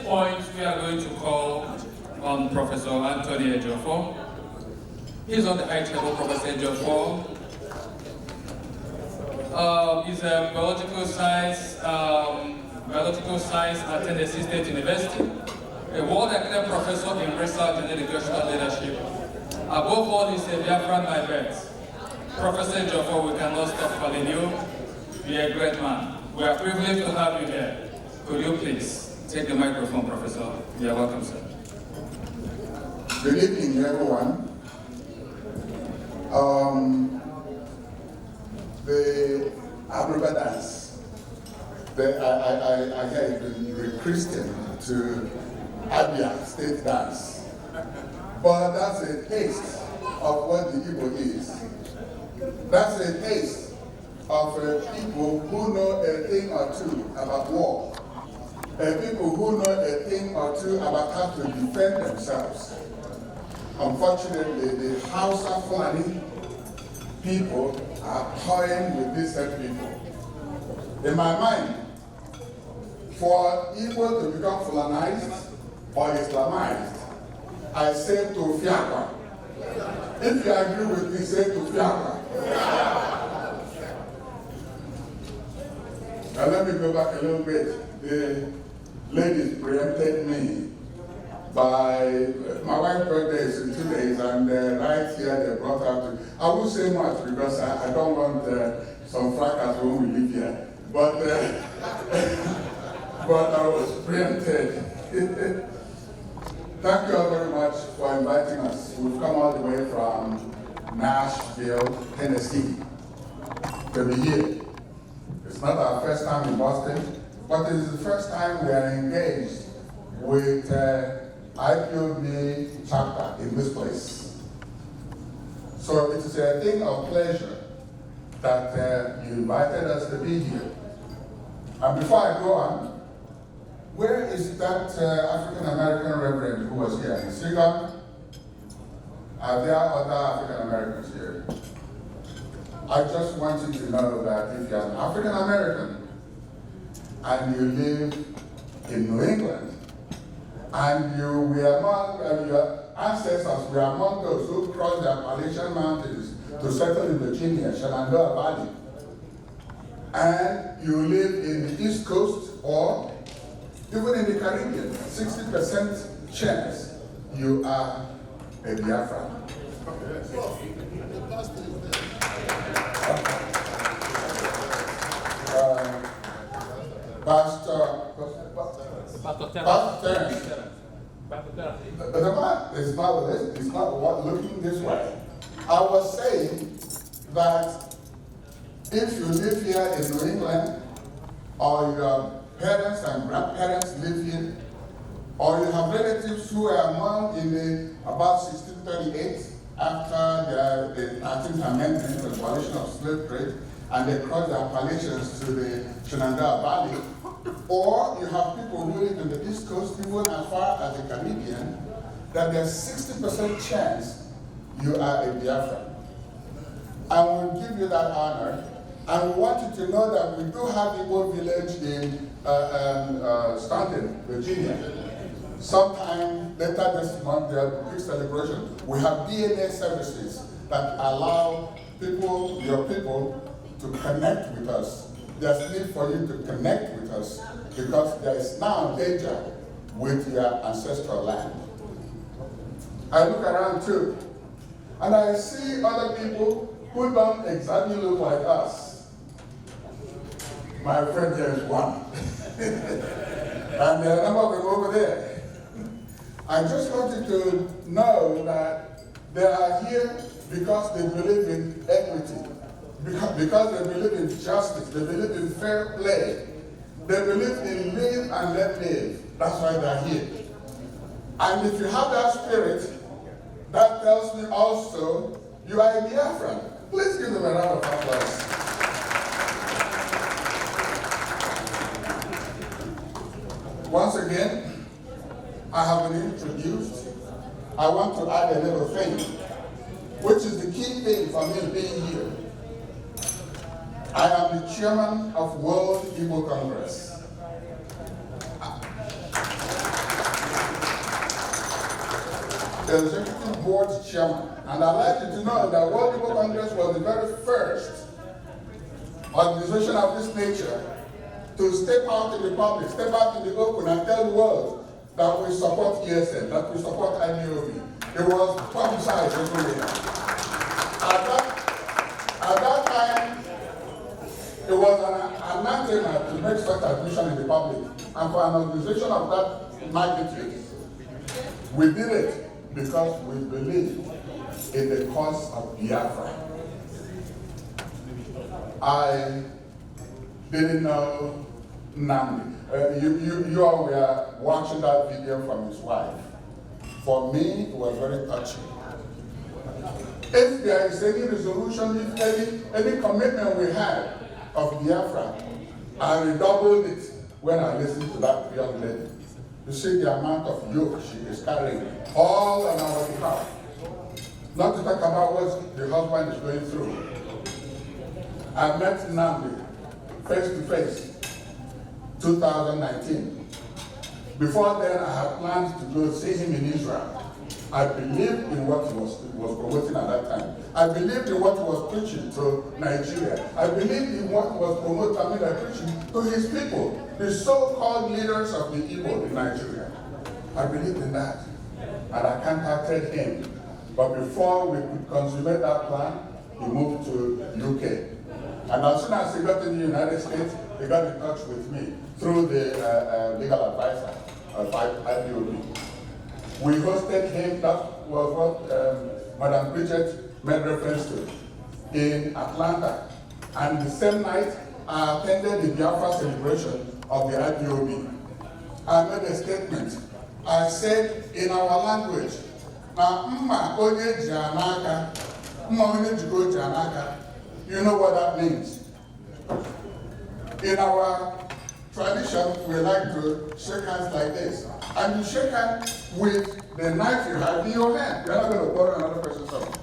point, we are going to call on Professor Anthony Ejiofor. He's on the high table, Professor Ejiofor. He's a biological science at Tennessee State University, a world-acclaimed professor in research and educational leadership. Above all, he's a Biafran by birth. Professor Ejiofor, we cannot stop calling you. You're a great man. We are privileged to have you here. Could you please take the microphone, Professor? You're welcome, sir. Good evening, everyone. The Aruba dance, I had been rechristened to Abia State dance, but that's a taste of what the Igbo is. That's a taste of people who know a thing or two about war, people who know a thing or two about how to defend themselves. Unfortunately, the Hausa Fulani people are toying with these people. In my mind, for Igbo to become Fulanized or Islamized, I say to Fiakwa. If you agree with me, say to Fiakwa. Now let me go back a little bit. The ladies preempted me by, my wife's birthday is in 2 days, and right here they brought out, I won't say much because I don't want some fracas when we leave here, but, but I was preempted. Thank you all very much for inviting us. We've come all the way from Nashville, Tennessee to be here. It's not our first time in Boston, but it is the first time we are engaged with IPOB chapter in this place. So it is a thing of pleasure that you invited us to be here. And before I go on, where is that African-American reverend who was here? Is he gone? Are there other African-Americans here? I just want you to know that if you're an African-American and you live in New England, and you were among your ancestors were among those who crossed the Appalachian Mountains to settle in Virginia, Shenandoah Valley, and you live in the East Coast or even in the Caribbean, 60% chance you are a Biafran. Pastor Terence. The man is not looking this way. I was saying that if you live here in New England, or your parents and grandparents live here, or you have relatives who are among in about 1638 after the 13th Amendment, the abolition of slave trade, and they crossed the Appalachians to the Shenandoah Valley, or you have people who live in the East Coast, even as far as the Caribbean, that there's 60% chance you are a Biafran. And we'll give you that honor. And we want you to know that we do have Igbo village in Staunton, Virginia. Sometime later this month, there will be a big celebration. We have DNA services that allow people, your people, to connect with us. There's need for you to connect with us because there is now danger with your ancestral land. I look around too, and I see other people who don't exactly look like us. My friend here is one. And there are a number of them over there. I just want you to know that they are here because they believe in equity. Because they believe in justice, they believe in fair play. They believe in live and let live. That's why they're here. And if you have that spirit, that tells me also you are a Biafran. Please give them a round of applause. Once again, I have been introduced. I want to add a little thing, which is the key thing for me being here. I am the chairman of World Igbo Congress. the executive board chairman. And I'd like you to know that World Igbo Congress was the very first organization of this nature to step out in the public, step out in the open and tell the world that we support ESN, that we support IPOB. It was publicized everywhere. At that time, it was an anathema to make such admission in the public. And for an organization of that magnitude, we did it because we believe in the cause of Biafra. I didn't know Nnamdi. You all were watching that video from his wife. For me, it was very touching. If there is any resolution, if any commitment we had of Biafra, I redoubled it when I listened to that young lady. You see the amount of yoke she is carrying, all on our behalf. Not to talk about what the husband is going through. I met Nnamdi face to face, 2019. Before then, I had planned to go see him in Israel. I believed in what he was promoting at that time. I believed in what he was preaching to Nigeria. I believed in what he was preaching to his people, the so-called leaders of the Igbo in Nigeria. I believed in that, and I contacted him. But before we could consummate that plan, he moved to UK. And as soon as he got in the United States, he got in touch with me through the legal advisor of IPOB. We hosted him, that was what Madam Bridget made reference to, in Atlanta. And the same night, I attended the Biafra celebration of the IPOB. I made a statement. I said in our language, you know what that means. In our tradition, we like to shake hands like this. And you shake hands with the knife you have in your hand. You're not going to borrow another person's something.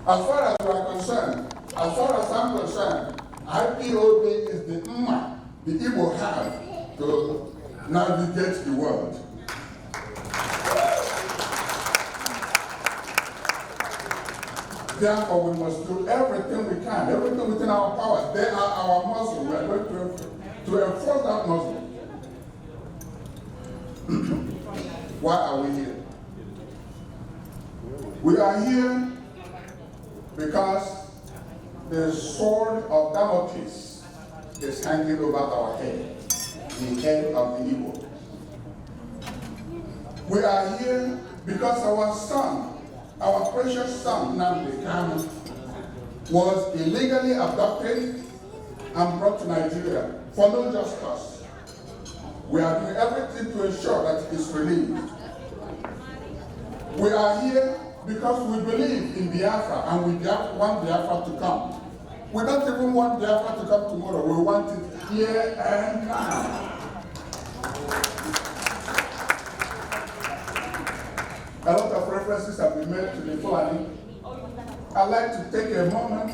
As far as you are concerned, as far as I'm concerned, IPOB is the the Igbo have to navigate the world. Therefore, we must do everything we can, everything within our power. They are our muscle. We are going to enforce that muscle. Why are we here? We are here because the sword of Damocles is hanging over our head, the head of the Igbo. We are here because our son, our precious son, Nnamdi Kanu, was illegally abducted and brought to Nigeria for no just cause. We are doing everything to ensure that he is released. We are here because we believe in Biafra and we want Biafra to come. We don't even want Biafra to come tomorrow. We want it here and now. A lot of references have been made to the Fulani. I'd like to take a moment.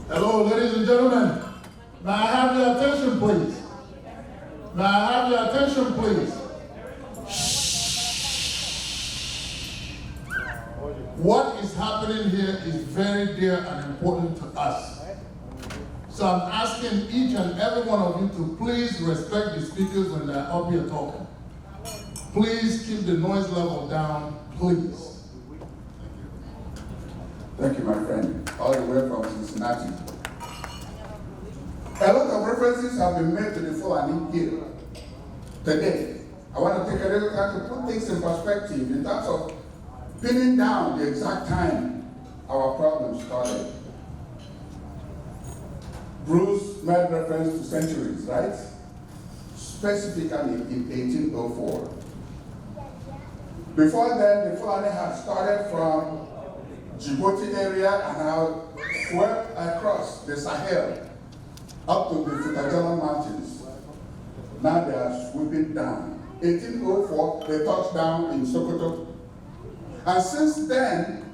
Hello, ladies and gentlemen. May I have your attention, please? May I have your attention, please? What is happening here is very dear and important to us. So I'm asking each and every one of you to please respect the speakers when they're up here talking. Please keep the noise level down, please. Thank you, my friend, all the way from Cincinnati. A lot of references have been made to the Fulani here today. I want to take a little time to put things in perspective in terms of pinning down the exact time our problem started. Bruce made reference to centuries, right? Specifically in 1804. Before then, the Fulani had started from Djibouti area and had swept across the Sahel up to the Futajalan Mountains. Now they are sweeping down. 1804, they touched down in Sokoto. And since then,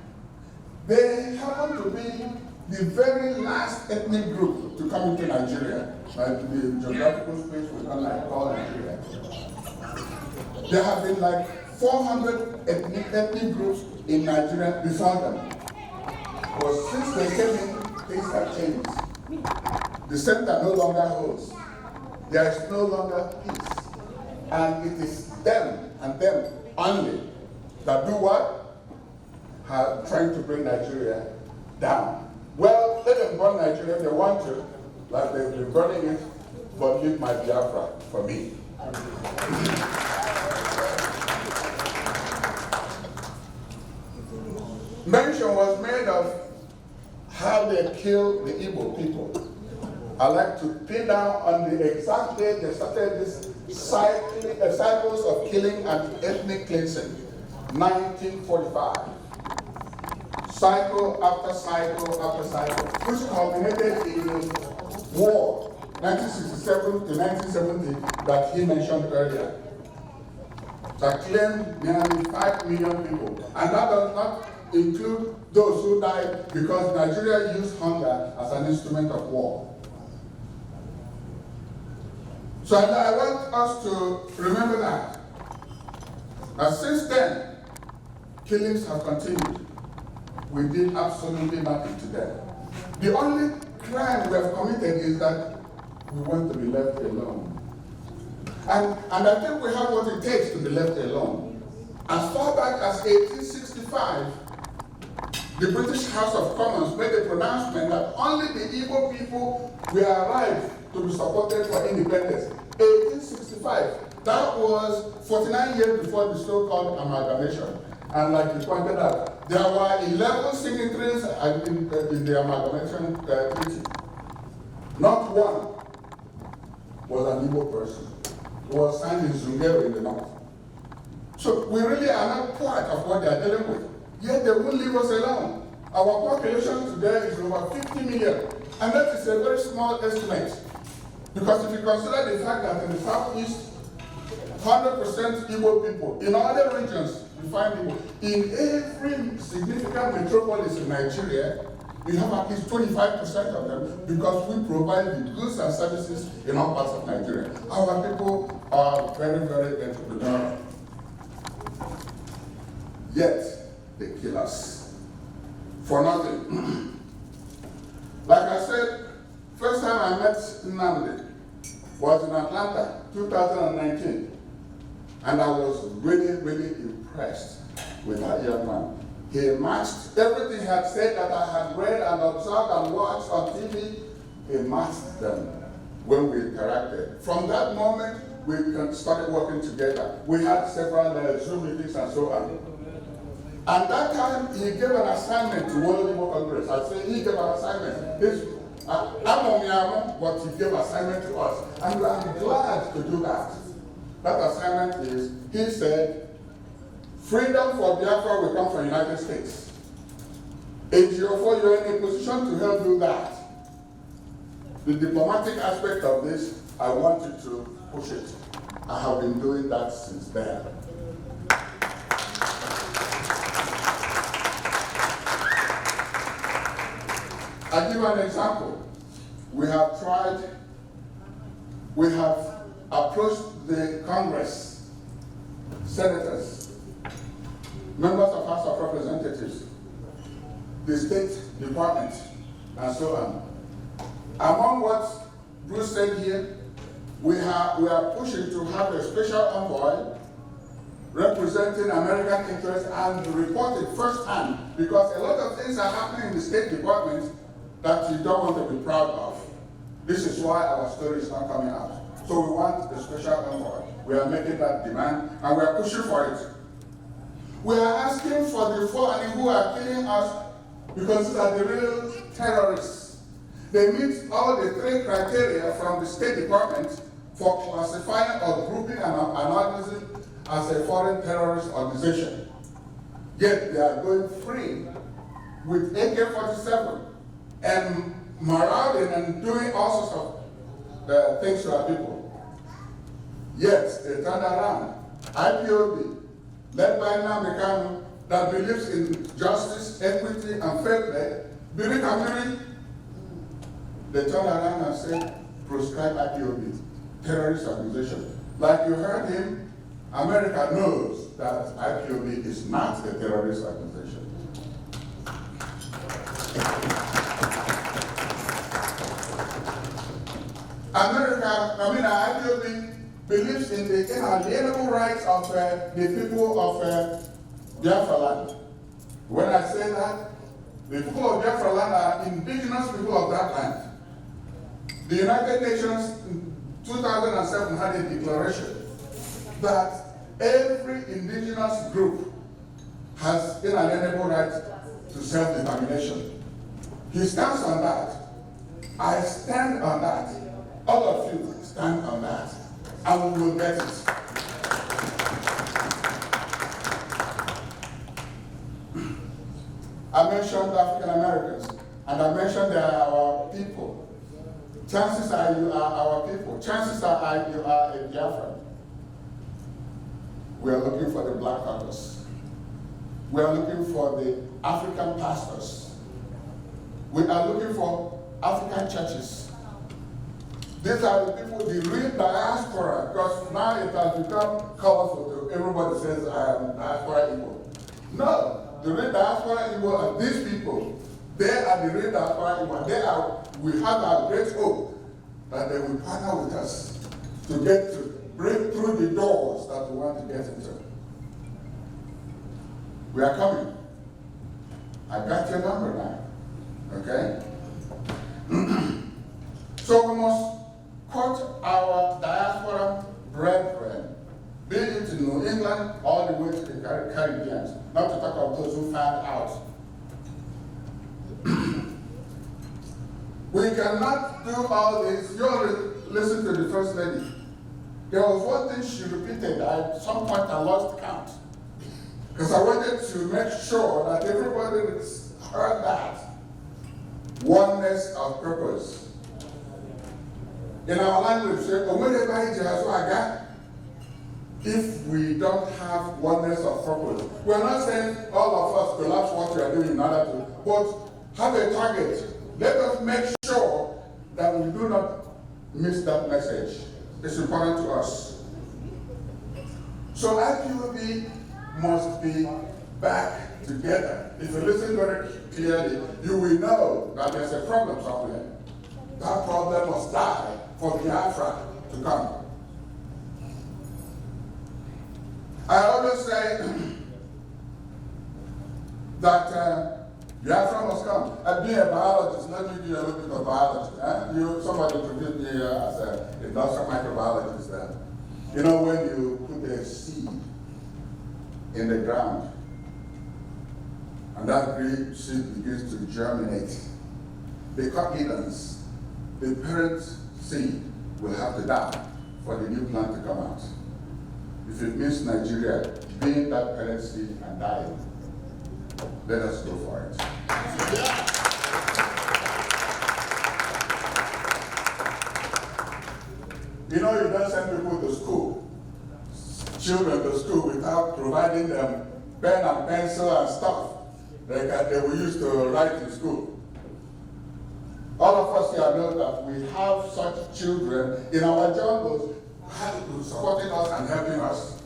they happen to be the very last ethnic group to come into Nigeria, like the geographical space we call Nigeria. There have been like 400 ethnic groups in Nigeria before them. But since they came in, things have changed. The center no longer holds. There is no longer peace. And it is them and them only that do what? Are trying to bring Nigeria down. Well, let them burn Nigeria if they want to, like they've been burning it, but leave my Biafra for me. Mention was made of how they kill the Igbo people. I like to pin down on the exact day they started this cycles of killing and ethnic cleansing, 1945. Cycle after cycle after cycle, which culminated in the war, 1967 to 1970, that he mentioned earlier, that claimed nearly 5 million people. And that does not include those who died because Nigeria used hunger as an instrument of war. So I want us to remember that. And since then, killings have continued. We did absolutely nothing to them. The only crime we have committed is that we want to be left alone. And I think we have what it takes to be left alone. As far back as 1865, the British House of Commons made a pronouncement that only the Igbo people were alive to be supported for independence. 1865. That was 49 years before the so-called amalgamation. And like you pointed out, there were 11 signatories in the amalgamation treaty. Not one was an Igbo person. It was signed in Zungero in the north. So we really are not part of what they are dealing with. Yet they won't leave us alone. Our population today is over 50 million. And that is a very small estimate. Because if you consider the fact that in the southeast, 100% Igbo people, in other regions, you find Igbo. In every significant metropolis in Nigeria, we have at least 25% of them because we provide the goods and services in all parts of Nigeria. Our people are very, very entrepreneurial. Yet, they kill us for nothing. Like I said, first time I met Nnamdi was in Atlanta, 2019. And I was really, really impressed with that young man. He matched everything he had said that I had read and observed and watched on TV. He matched them when we interacted. From that moment, we started working together. We had several Zoom meetings and so on. And that time, he gave an assignment to World Igbo Congress. I say he gave an assignment. But he gave assignment to us. And I'm glad to do that. That assignment is, he said, freedom for Biafra will come from the United States. AGO4, you're in a position to help do that. The diplomatic aspect of this, I want you to push it. I have been doing that since then. I'll give an example. We have approached the Congress, senators, members of House of Representatives, the State Department, and so on. Among what Bruce said here, we are pushing to have a special envoy representing American interests and report it firsthand, because a lot of things are happening in the State Department that you don't want to be proud of. This is why our story is not coming out. So we want a special envoy. We are making that demand, and we are pushing for it. We are asking for the foreign who are killing us because these are the real terrorists. They meet all the 3 criteria from the State Department for classifying or grouping an organism as a foreign terrorist organization. Yet they are going free with AK-47 and marauding and doing all sorts of things to our people. Yet they turn around. IPOB, led by Nnamdi Kanu, that believes in justice, equity, and fair play, During community, they turn around and say, proscribe IPOB, terrorist organization. Like you heard him, America knows that IPOB is not a terrorist organization. IPOB believes in the inalienable rights of the people of Biafra land. When I say that, the people of Biafra land are indigenous people of that land. The United Nations in 2007 had a declaration that every indigenous group has inalienable right to self-determination. He stands on that. I stand on that. All of you stand on that. And we will get it. I mentioned African Americans, and I mentioned they are our people. Chances are you are our people. Chances are you are a Biafran. We are looking for the Black Caucus. We are looking for the African pastors. We are looking for African churches. These are the people, the real diaspora, because now it has become colorful. Everybody says, I am diaspora Igbo. No, the real diaspora Igbo are these people. They are the real diaspora Igbo. We have our great hope that they will partner with us to break through the doors that we want to get into. We are coming. I got your number now, okay? So we must quote our diaspora brethren, be it in New England all the way to the Caribbean, not to talk of those who found out. We cannot do all this. You already listen to the First Lady. There was one thing she repeated. At some point I lost count. Because I wanted to make sure that everybody heard that. Oneness of purpose. In our language, if we don't have oneness of purpose, we're not saying all of us collapse what we are doing in order to, but have a target. Let us make sure that we do not miss that message. It's important to us. So IPOB must be back together. If you listen very clearly, you will know that there's a problem somewhere. That problem must die for Biafra to come. I always say that Biafra must come. Being a biologist, let me give you a little bit of biology. Somebody introduced me as an industrial microbiologist. You know, when you put a seed in the ground, and that green seed begins to germinate, the cotyledons, the parent seed, will have to die for the new plant to come out. If it means Nigeria being that parent seed and dying, let us go for it. Yeah. You know, you don't send people to school, children to school, without providing them pen and pencil and stuff that they will use to write in school. All of us here know that we have such children in our jungles supporting us and helping us.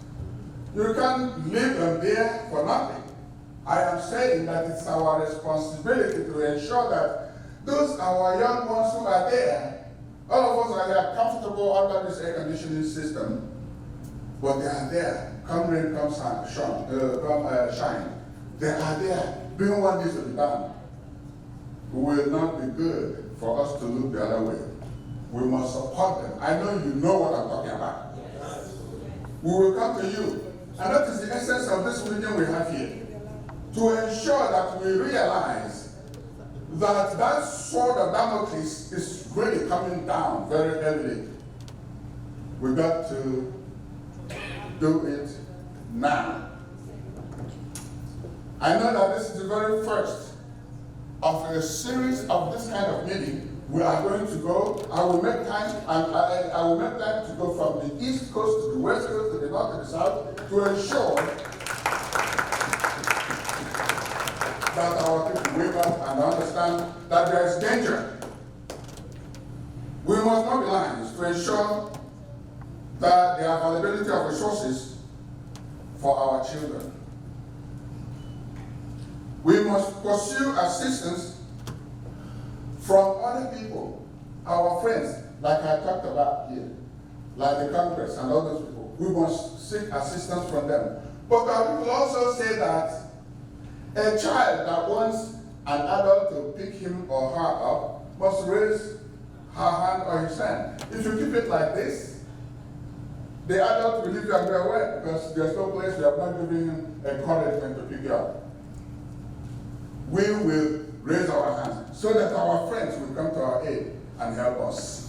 You can't leave them there for nothing. I am saying that it's our responsibility to ensure that those our young ones who are there, all of us are here comfortable under this air conditioning system, but they are there. Come rain, come shine. They are there doing what needs to be done. It will not be good for us to look the other way. We must support them. I know you know what I'm talking about. We will come to you. And that is the essence of this meeting we have here. To ensure that we realize that that sword of Damocles is really coming down very heavily. We've got to do it now. I know that this is the very first of a series of this kind of meeting. We are going to go. I will make time, and I will make time to go from the East Coast to the West Coast to the North to the South to ensure that our people wake up and understand that there is danger. We must mobilize to ensure that the availability of resources for our children. We must pursue assistance from other people, our friends, like I talked about here, like the Congress and all those people. We must seek assistance from them. But I will also say that a child that wants an adult to pick him or her up must raise her hand or his hand. If you keep it like this, the adult will leave you and go away because there's no place you have not given him encouragement to pick you up. We will raise our hands so that our friends will come to our aid and help us.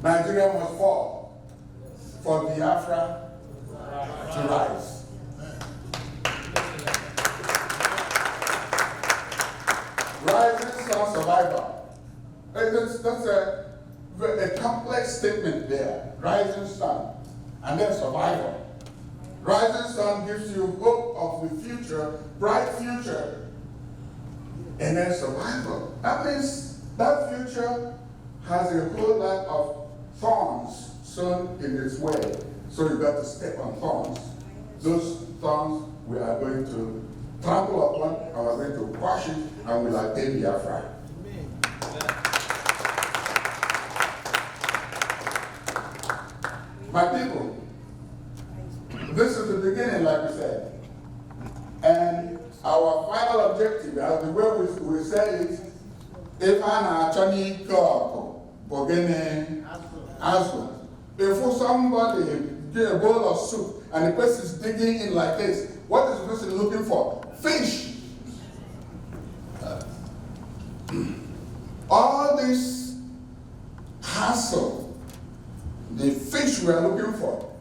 Nigeria must fall for Biafra to rise. Rising Sun survival. That's a complex statement there. Rising Sun and then survival. Rising Sun gives you hope of the future, bright future, and then survival. That means that future has a whole lot of thorns sown in its way. So you got to step on thorns. Those thorns we are going to trample upon, and we're going to crush it, and we'll attain Biafra. My people, this is the beginning, like we said. And our final objective, as the way we say it, if I'm a Chinese clerk, if somebody get a bowl of soup and the person is digging in like this, what is the person looking for? Fish. All this hassle, the fish we are looking for,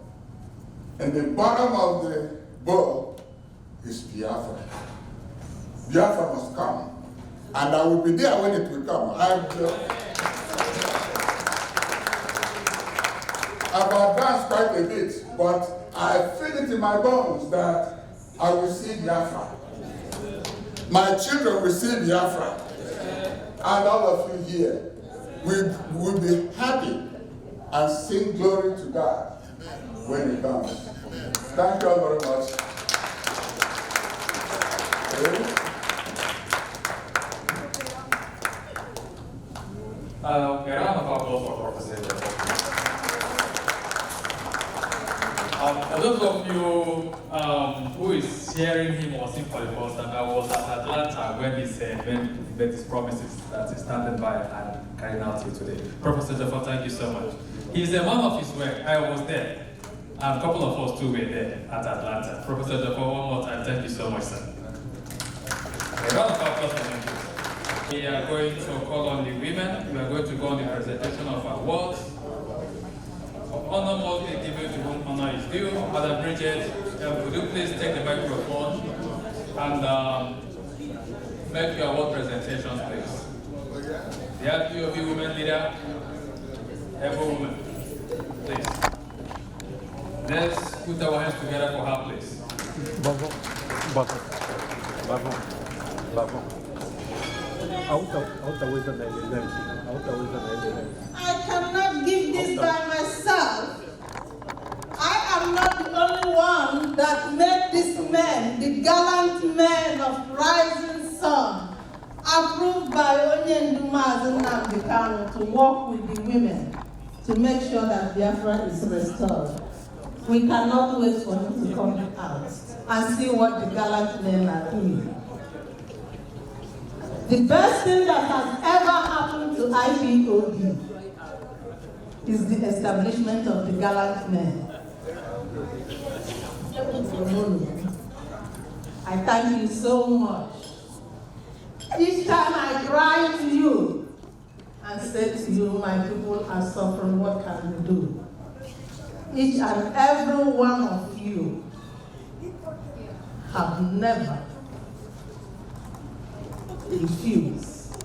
and the bottom of the bowl is Biafra. Biafra must come. And I will be there when it will come. I've advanced quite a bit, but I feel it in my bones that I will see Biafra. My children will see Biafra. And all of you here will be happy and sing glory to God when it comes. Thank you all very much. A round of applause for Professor Jeffo. Those of you who is hearing him or seeing for the first time, I was at Atlanta when he said, when he made his promises that he's standing by and carrying out here today. Professor Jeffo, thank you so much. He's a man of his word. I was there. And a couple of us too were there at Atlanta. Professor Jeffo, one more time, thank you so much, sir. A round of applause for him. We are going to call on the women. We are going to go on the presentation of awards. Honor must be given to whom honor is due. Madam Bridget, would you please take the microphone and make your award presentations, please. The IPOB women leader, every woman, please. Let's put our hands together for her, please. I cannot give this by myself. I am not the only one that made this men, the gallant men of Rising Sun, approved by Onyendumaz and Nnamdi to work with the women to make sure that Biafra is restored. We cannot wait for him to come out and see what the gallant men are doing. The best thing that has ever happened to IPOB is the establishment of the gallant men. I thank you so much. Each time I cry to you and say to you, my people are suffering, what can we do? Each and every one of you have never refused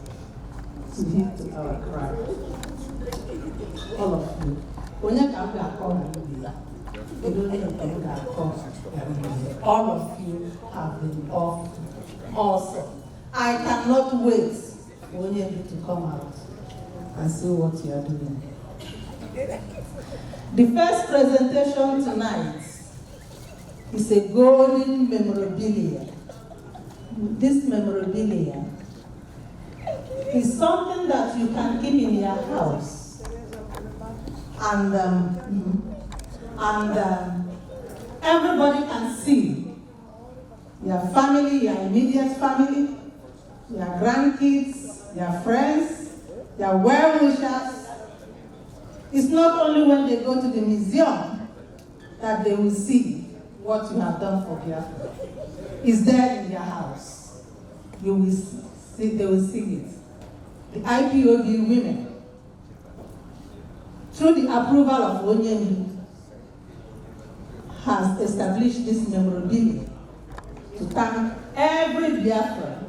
to heed to our cry. All of you. All of you have been awesome. I cannot wait for you to come out and see what you are doing. The first presentation tonight is a golden memorabilia. This memorabilia is something that you can keep in your house, and everybody can see. Your family, your immediate family, your grandkids, your friends, your well-wishers. It's not only when they go to the museum that they will see what you have done for Biafra. It's there in your house. You will see, they will see it. The IPOB women, through the approval of Onyendu, has established this memorabilia to thank every Biafran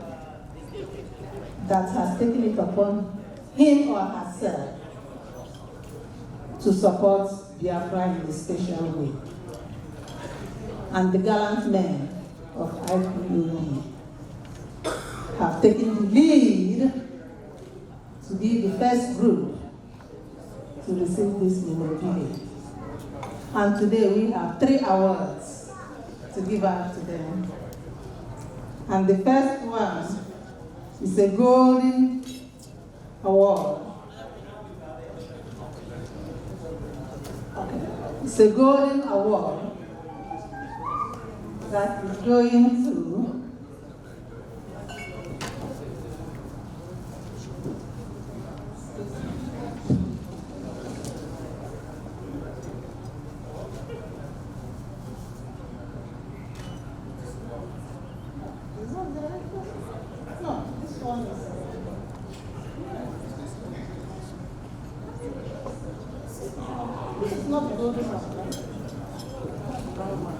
that has taken it upon him or herself to support Biafra in a special way. And the gallant men of IPOB have taken the lead to be the first group to receive this memorabilia. And today we have 3 awards to give out to them. And the first one is a golden award. It's a golden award that is going to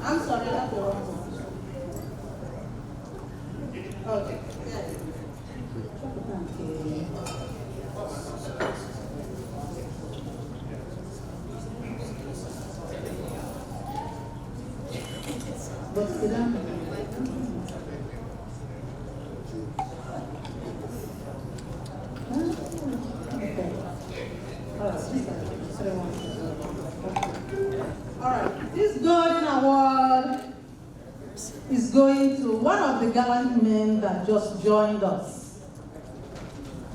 I'm sorry, that's the wrong one. Okay. But sit down. Okay. All right. This golden award is going to one of the gallant men that just joined us.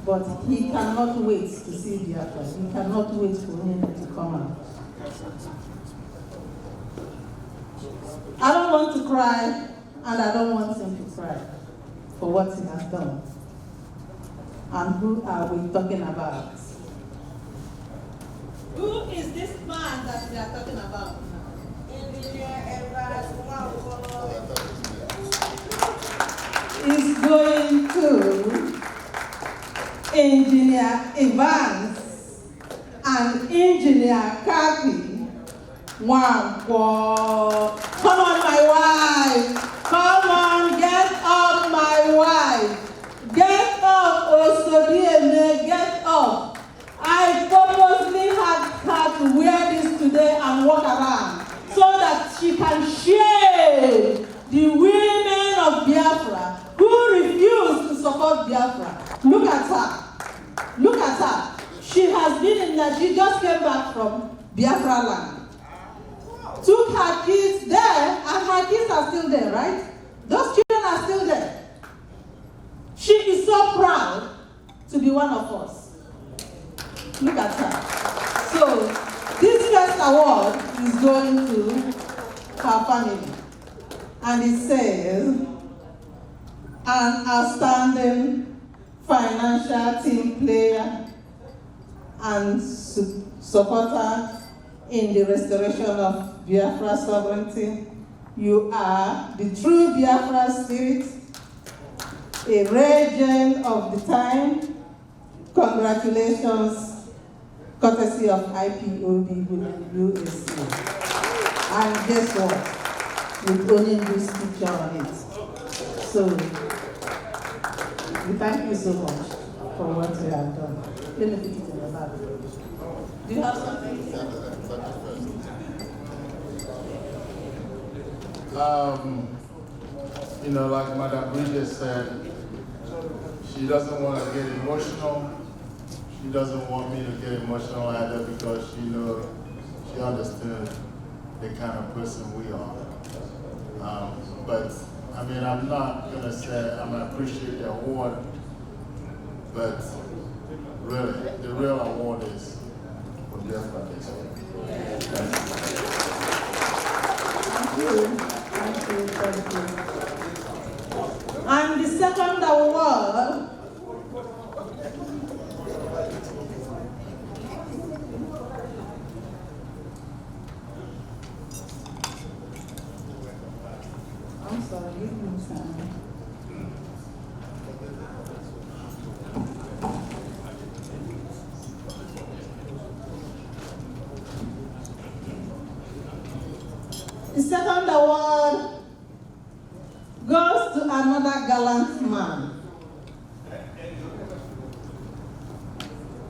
But he cannot wait to see Biafra. He cannot wait for him to come out. I don't want to cry, and I don't want him to cry for what he has done. And who are we talking about? Who is this man that we are talking about? Is going to Engineer Evans and Engineer Kathy Wampo. Come on, my wife. Come on, get up, my wife. Get up, Osodieme, get up. I purposely had her to wear this today and walk around so that she can shame the women of Biafra who refuse to support Biafra. Look at her. Look at her. She has been in that. She just came back from Biafra land. Took her kids there, and her kids are still there, right? Those children are still there. She is so proud to be one of us. Look at her. So, this first award is going to her family. And it says, an outstanding financial team player and supporter in the restoration of Biafra sovereignty. You are the true Biafra spirit, a regent of the time. Congratulations, courtesy of IPOB Women USA. And guess what? With only this picture on it. So, we thank you so much for what you have done. Let me put it in the bag. Do you have something? You know, like Madam Bridget said, she doesn't want to get emotional. She doesn't want me to get emotional either because she knows, she understands the kind of person we are. But I mean, I'm not going to say I'm going to appreciate the award, but really, the real award is for Biafra Day. Thank you. And the second award The second award goes to another gallant man.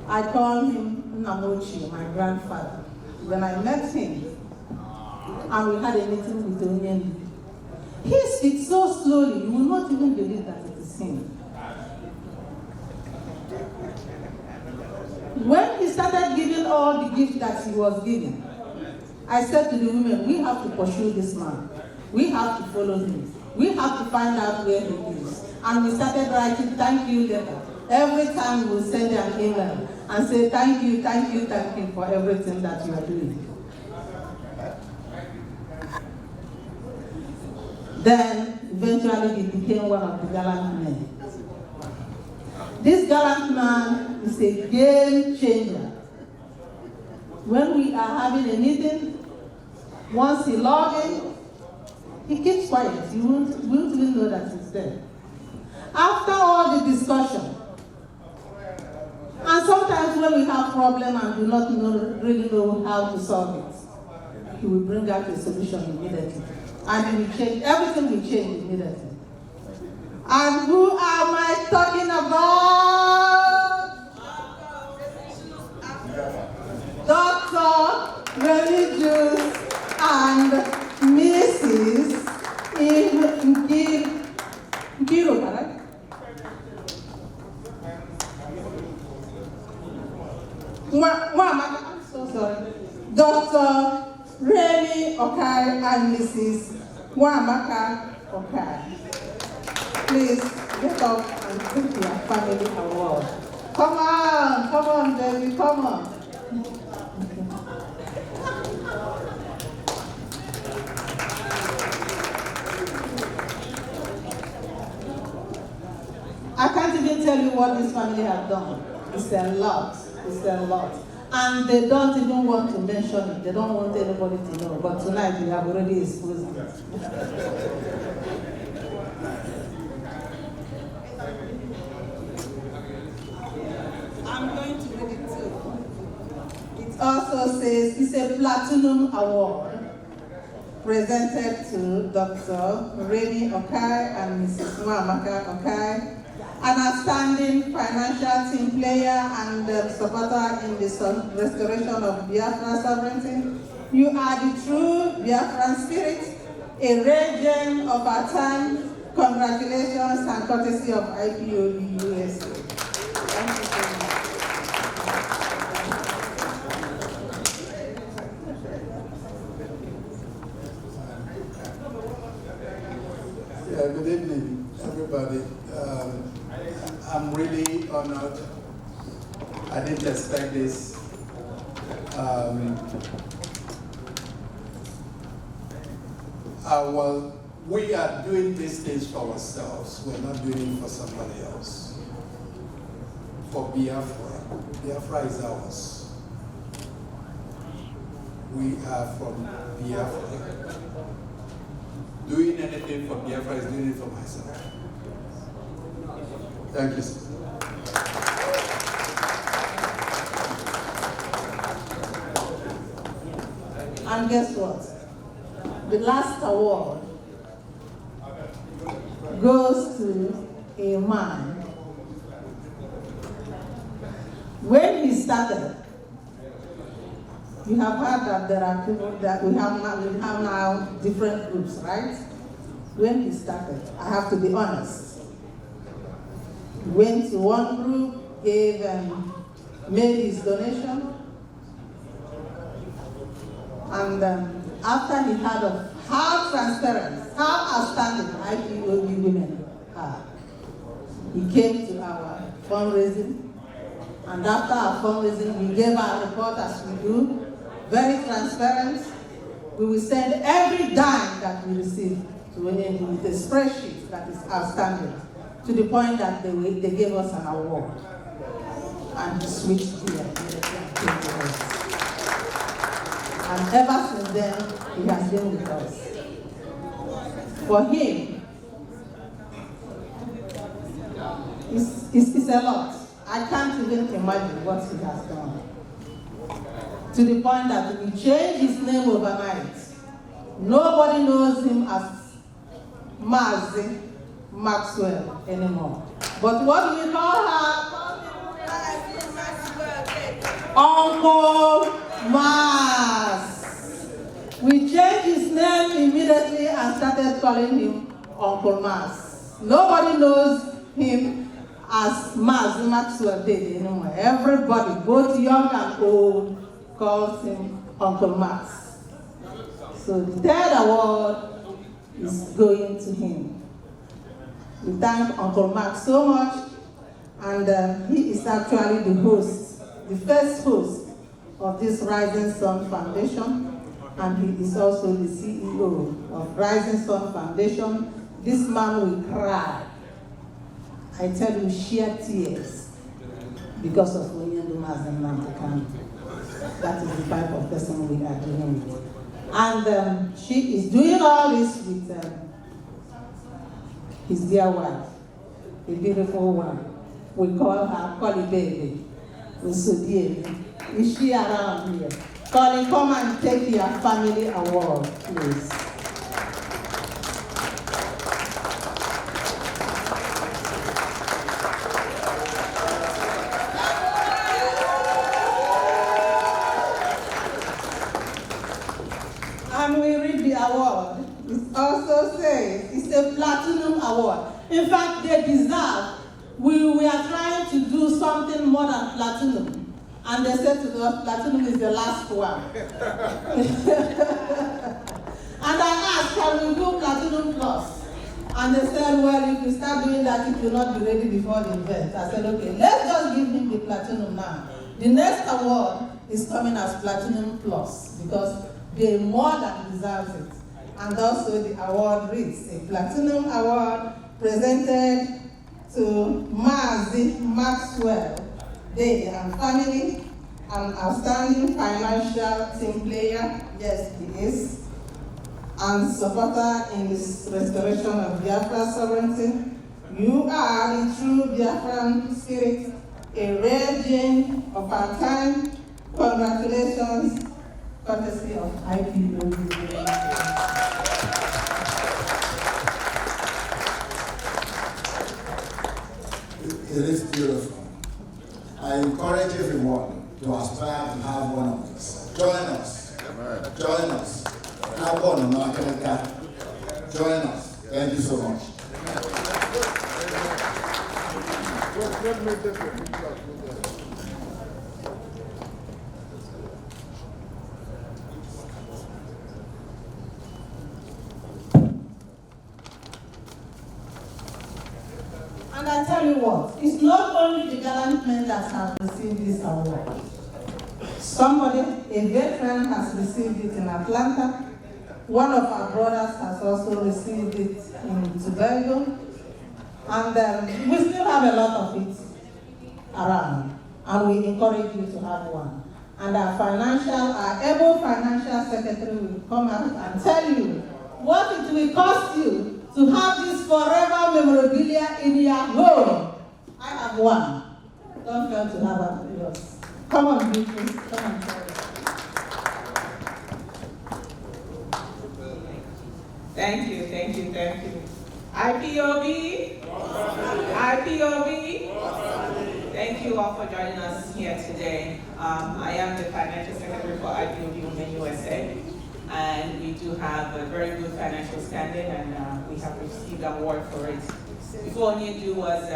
I call him Namochi, my grandfather. When I met him, and we had a meeting with Onyendi, he speaks so slowly, you will not even believe that it is him. When he started giving all the gifts that he was giving, I said to the women, we have to pursue this man. We have to follow him. We have to find out where he is. And we started writing thank you letter. Every time we send an email and say thank you for everything that you are doing. Then eventually he became one of the gallant men. This gallant man is a game changer. When we are having a meeting, once he logs in, he keeps quiet. You won't even know that he's there. After all the discussion, and sometimes when we have problems and do not really know how to solve it, he will bring out a solution immediately. And he will change, everything will change immediately. And who am I talking about? Dr. Religious and Mrs. Nkiro, correct? I'm so sorry. Dr. Remy Okai and Mrs. Mwamaka Okai. Please get up and take your family award. Come on, baby, come on. I can't even tell you what this family have done. It's a lot. It's a lot. And they don't even want to mention it. They don't want anybody to know. But tonight we have already exposed it. I'm going to read it too. It also says it's a Platinum Award presented to Dr. Remy Okai and Mrs. Mwamaka Okai, an outstanding financial team player and supporter in the restoration of Biafra sovereignty. You are the true Biafran spirit, a legend of our time. Congratulations and courtesy of IPOB USA. Thank you so much. Yeah, good evening, everybody. I'm really honored. I didn't expect this. We are doing these things for ourselves. We're not doing it for somebody else. For Biafra. Biafra is ours. We are from Biafra. Doing anything for Biafra is doing it for myself. Thank you, sir. And guess what? The last award goes to a man. When he started, You have heard that there are people that we have now different groups, right? When he started, I have to be honest. He went to one group, gave and made his donation, and after he heard of how transparent, how outstanding IPOB women are, he came to our fundraising, and after our fundraising, we gave our report as we do, very transparent. We will send every dime that we receive to him with a spreadsheet that is outstanding, to the point that they gave us an award. And he switched gear and came to us. And ever since then, he has been with us. For him, it's a lot. I can't even imagine what he has done. To the point that we changed his name overnight. Nobody knows him as Mazi Maxwell anymore. But what do we call her? Uncle Mas. We changed his name immediately and started calling him Uncle Mas. Nobody knows him as Mazi Maxwell did anymore. Everybody, both young and old, calls him Uncle Max. So the third award is going to him. We thank Uncle Max so much, and he is actually the host, the first host of this Rising Sun Foundation, and he is also the CEO of Rising Sun Foundation. This man will cry. I tell you, sheer tears because of Onyendu Mazen Namdekan. That is the type of person we are dealing with. And she is doing all this with his dear wife, a beautiful one. We call her Collie Baby. Is she around here? Collie, come and take your family award, please. And we read the award. It also says it's a platinum award. In fact, they deserve. We are trying to do something more than platinum. And they said to us, platinum is the last one. And I asked, can we do platinum plus? And they said, well, if we start doing that, it will not be ready before the event. I said, okay, let's just give him the platinum now. The next award is coming as platinum plus, because they more than deserve it. And also the award reads, a platinum award presented to Mazi Maxwell, they and family, an outstanding financial team player, yes he is, and supporter in this restoration of Biafra sovereignty. You are the true Biafran spirit, a rare gem of our time. Congratulations, courtesy of IPOB. It is beautiful. I encourage everyone to aspire to have one of these. Join us. Join us. Have one on our calendar. Join us. Thank you so much. And I tell you what, it's not only the gallant men that have received this award. Somebody, a veteran, has received it in Atlanta. One of our brothers has also received it in Tobago. And we still have a lot of it around. And we encourage you to have one. And our able financial secretary will come out and tell you what it will cost you to have this forever memorabilia in your home. I have one. Don't fail to have yours. Come on, please. Come on, try it. Thank you, thank you, thank you. IPOB? IPOB? Thank you all for joining us here today. I am the Financial Secretary for IPOB Women USA, and we do have a very good financial standing, and we have received an award for it. Before Onyendu was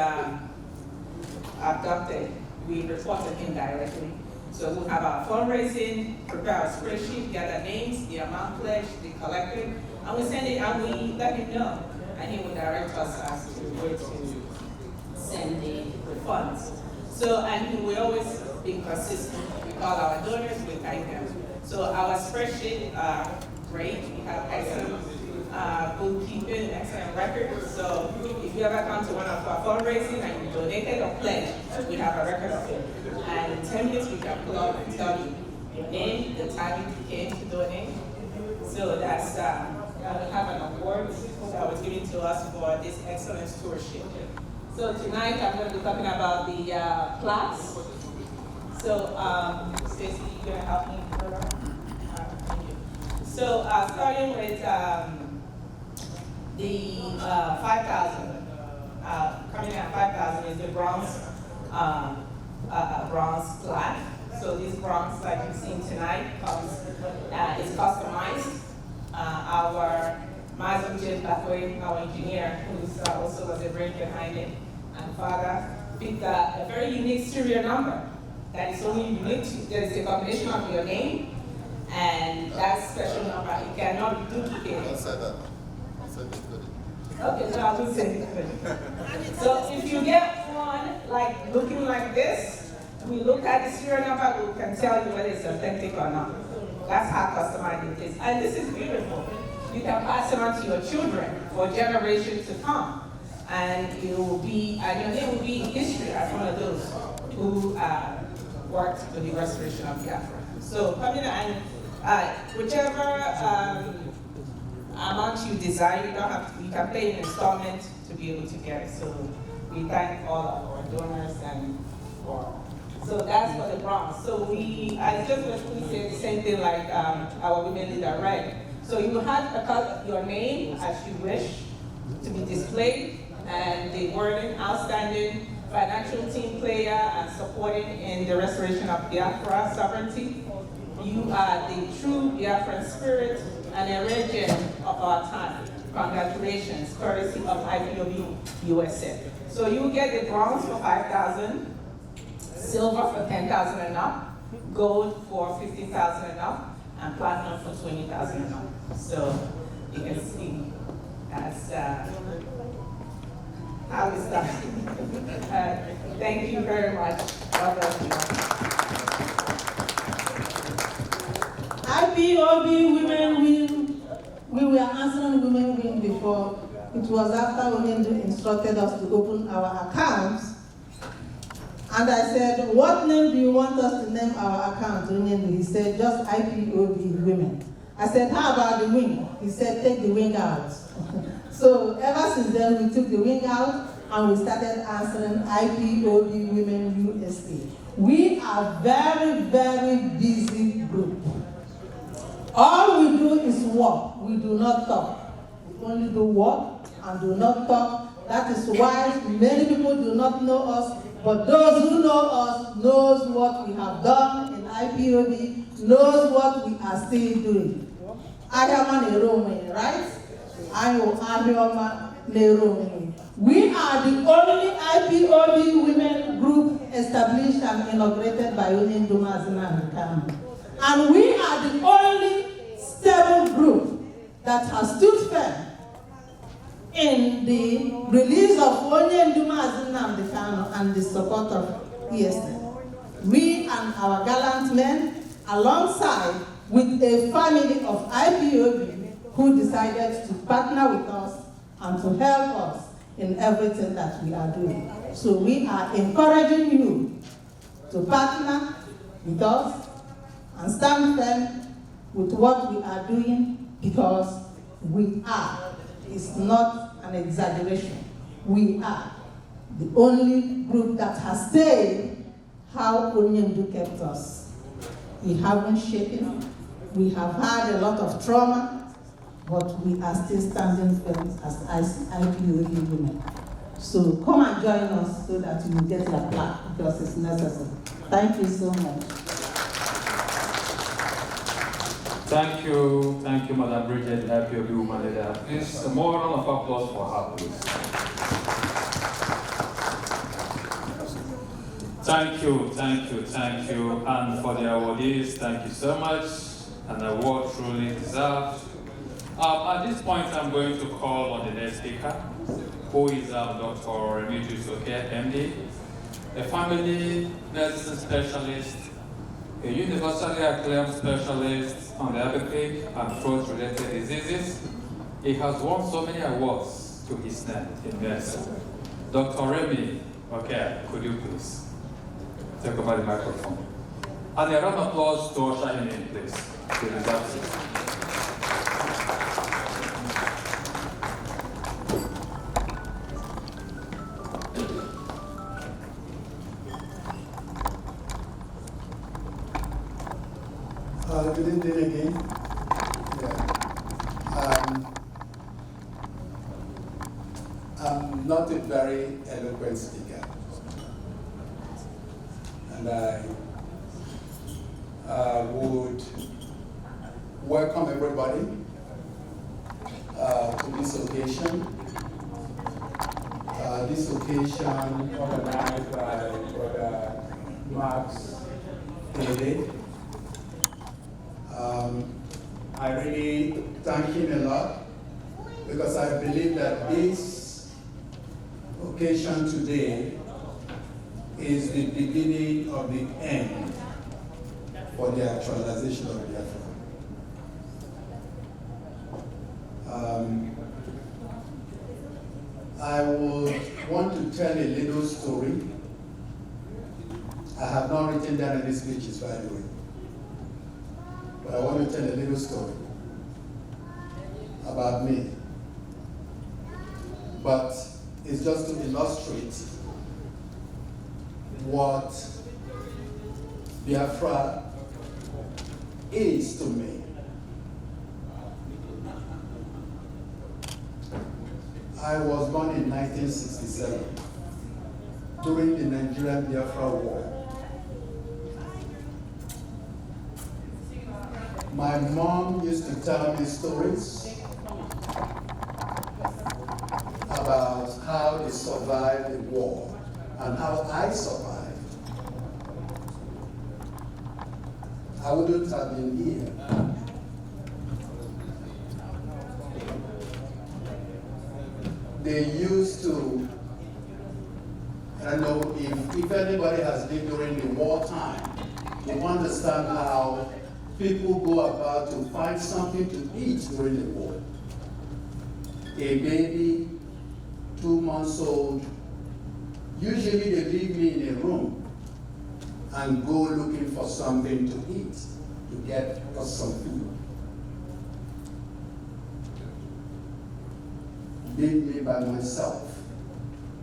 abducted, we reported him directly. So we'll have our fundraising, prepare our spreadsheet, gather names, the amount pledged, the collected, and we send it and we let him know. And he will direct us as to where to send the funds. So, and we always be consistent. We call our donors, we thank them. So our spreadsheet are great. We have excellent bookkeeping, excellent records. So if you ever come to one of our fundraising and you donated or pledged, we have a record of it. And in 10 minutes we can pull up and tell you your name, the time you came to donate. So that's, we have an award that was given to us for this excellent stewardship. So tonight I'm going to be talking about the plaques. So Stacey, you're going to help me further? Thank you. So starting with the 5,000, coming at 5,000 is the bronze plaque. So this bronze, like you've seen tonight, is customized. Our Mazum Jim Bathway, our engineer, who also was the brain behind it, and father, picked a very unique serial number that is only unique to, there is a combination of your name, and that special number, it cannot be duplicated. Don't say that. Say it good. Okay, so I will say it. So if you get one like looking like this, we look at the serial number, we can tell you whether it's authentic or not. That's how customized it is. And this is beautiful. You can pass it on to your children for generations to come. And it will be, and your name will be in history as one of those who worked for the restoration of Biafra. So come in and whichever amount you desire, you don't have to, you can pay an installment to be able to get it. So we thank all of our donors and so that's for the bronze. So I just basically say the same thing like our women leader read. So you have your name as you wish to be displayed, and the wording, outstanding financial team player and supporting in the restoration of Biafra sovereignty. You are the true Biafran spirit and a legend of our time. Congratulations, courtesy of IPOB USA. So you get the bronze for 5,000, silver for 10,000 and up, gold for 50,000 and up, and platinum for 20,000 and up. So you can see that's how it's done. Thank you very much. God bless you. IPOB Women Win, we were answering Women Win before. It was after Onyendu instructed us to open our accounts. And I said, what name do you want us to name our account, Onyendu? He said, just IPOB Women. I said, how about the wing? He said, take the wing out. So ever since then, we took the wing out and we started answering IPOB Women USA. We are very, very busy group. All we do is work. We do not talk. We only do work and do not talk. That is why many people do not know us, but those who know us knows what we have done in IPOB, knows what we are still doing. Right? We are the only IPOB women group established and inaugurated by Onyendu Mazina. And we are the only stable group that has stood firm in the release of Onyendu Mazina and the support of ESN. We and our gallant men, alongside with a family of IPOB who decided to partner with us and to help us in everything that we are doing. So we are encouraging you to partner with us and stand firm with what we are doing, because we are. It's not an exaggeration. We are the only group that has stayed how Onyendu kept us. We haven't shaken. We have had a lot of trauma, but we are still standing firm as IPOB women. So come and join us so that you will get your plaque because it's necessary. Thank you so much. Thank you, Madam Bridget, IPOB woman leader. Please, a more round of applause for her, please. Thank you. And for the awardees, thank you so much. An award truly deserved. At this point, I'm going to call on the next speaker, who is Dr. Remedios Oke, MD, a family medicine specialist, a universally acclaimed specialist on diabetic and throat-related diseases. He has won so many awards to his name in medicine. Dr. Remy, okay, could you please take over the microphone? And a round of applause to usher him in, please. He deserves it. Good evening again. I'm not a very eloquent speaker, and I would welcome everybody to this occasion. This occasion organized by Brother Max David. I really thank him a lot because I believe that this occasion today is the beginning of the end for the actualization of Biafra. I would want to tell a little story. I have not written down any speeches, by the way. But I want to tell a little story about me. But it's just to illustrate what Biafra is to me. I was born in 1967 during the Nigerian Biafra War. My mom used to tell me stories about how they survived the war and how I survived. I wouldn't have been here. They used to, I don't know if anybody has lived during the wartime, you understand how people go about to find something to eat during the war. A baby, 2 months old, usually they leave me in a room and go looking for something to eat, to get us some food. Leave me by myself,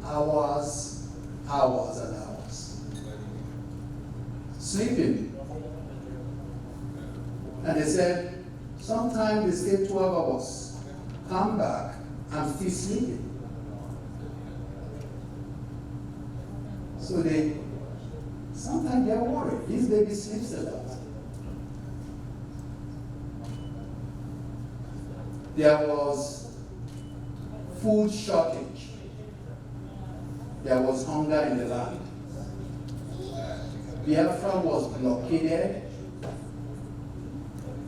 hours and hours. Sleeping. And they said, sometimes they stay 12 hours, come back, and still sleeping. So sometimes they're worried. This baby sleeps a lot. There was food shortage. There was hunger in the land. Biafra was blockaded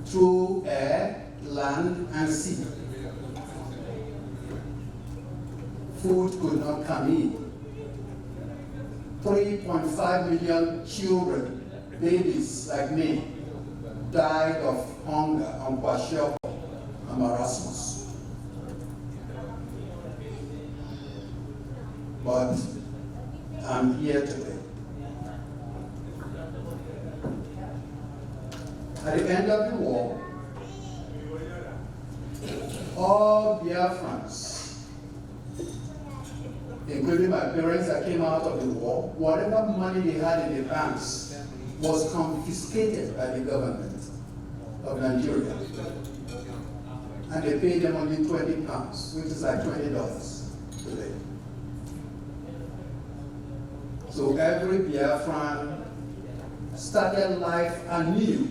through air, land, and sea. Food could not come in. 3.5 million children, babies like me, died of hunger on kwashiorkor and marasmus. But I'm here today. At the end of the war, all Biafrans, including my parents that came out of the war, whatever money they had in the banks was confiscated by the government of Nigeria. And they paid them only £20, which is like $20 today. So every Biafran started life anew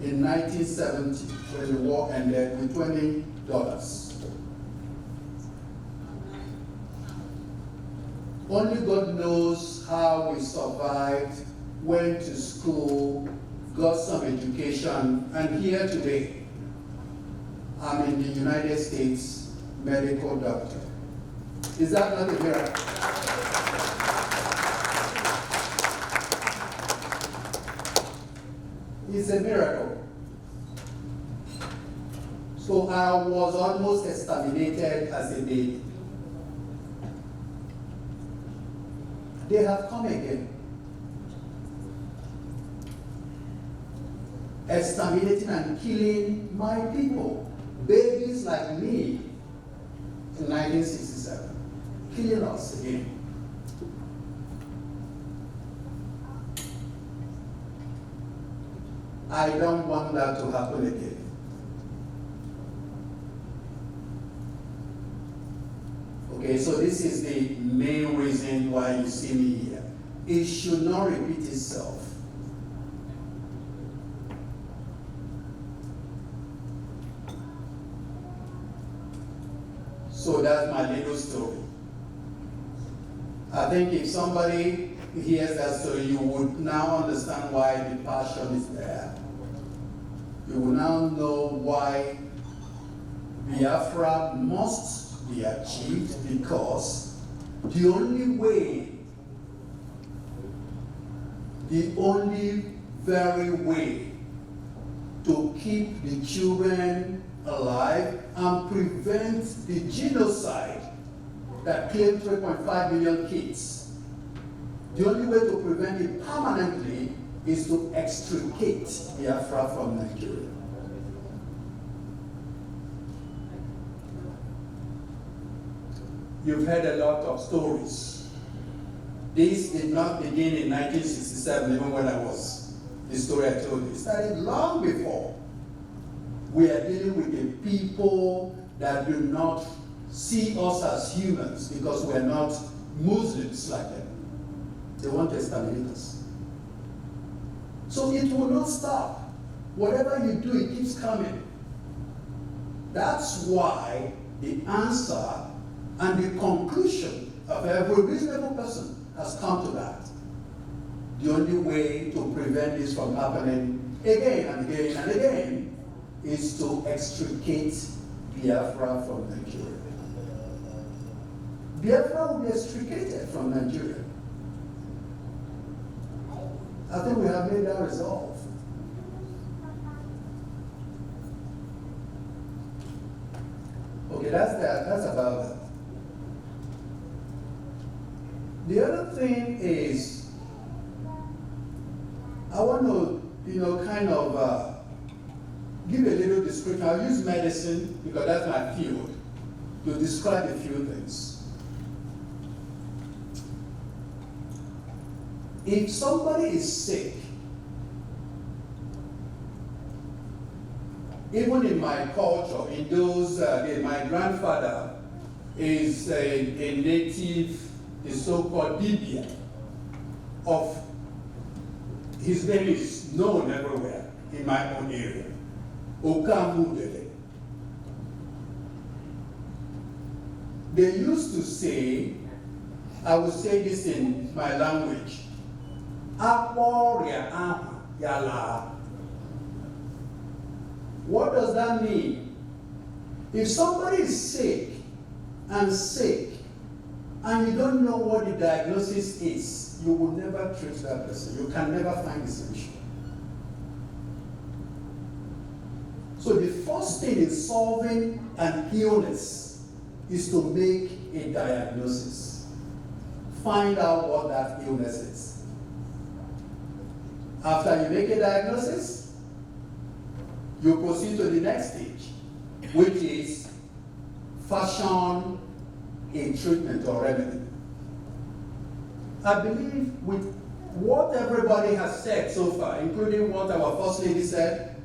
in 1970 when the war ended with $20. Only God knows how we survived, went to school, got some education, and here today, I'm in the United States medical doctor. Is that not a miracle? It's a miracle. So I was almost exterminated as a baby. They have come again. Exterminating and killing my people, babies like me in 1967, killing us again. I don't want that to happen again. Okay, so this is the main reason why you see me here. It should not repeat itself. So that's my little story. I think if somebody hears that story, you would now understand why the passion is there. You will now know why Biafra must be achieved, because the only very way to keep the children alive and prevent the genocide that claimed 3.5 million kids, the only way to prevent it permanently is to extricate Biafra from Nigeria. You've heard a lot of stories. This did not begin in 1967, even when the story I told you. It started long before. We are dealing with a people that do not see us as humans because we are not Muslims like them. They want to exterminate us. So it will not stop. Whatever you do, it keeps coming. That's why the answer and the conclusion of every reasonable person has come to that. The only way to prevent this from happening again and again and again is to extricate Biafra from Nigeria. Biafra will be extricated from Nigeria. I think we have made that resolve. Okay, that's that. That's about that. The other thing is, I want to, kind of give a little description. I'll use medicine because that's my field to describe a few things. If somebody is sick, even in my culture, in those, my grandfather is a native, the so-called Dibia of, his name is known everywhere in my own area, Okamudele. They used to say, I will say this in my language, Yala. What does that mean? If somebody is sick, and you don't know what the diagnosis is, you will never treat that person. You can never find the solution. So the first thing in solving an illness is to make a diagnosis. Find out what that illness is. After you make a diagnosis, you proceed to the next stage, which is fashion a treatment or remedy. I believe with what everybody has said so far, including what our First Lady said,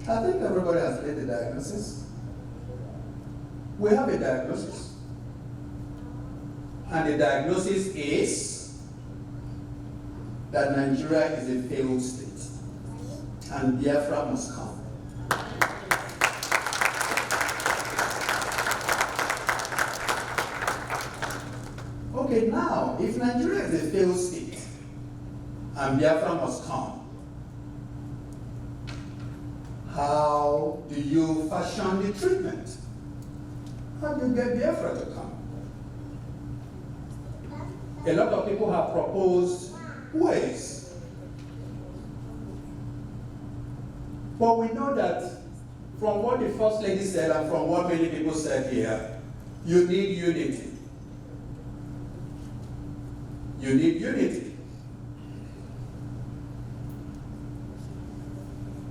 I think everybody has made a diagnosis. We have a diagnosis. And the diagnosis is that Nigeria is a failed state, and Biafra must come. Okay, now, if Nigeria is a failed state, and Biafra must come, how do you fashion the treatment? How do you get Biafra to come? A lot of people have proposed ways. But we know that from what the First Lady said and from what many people said here, you need unity. You need unity.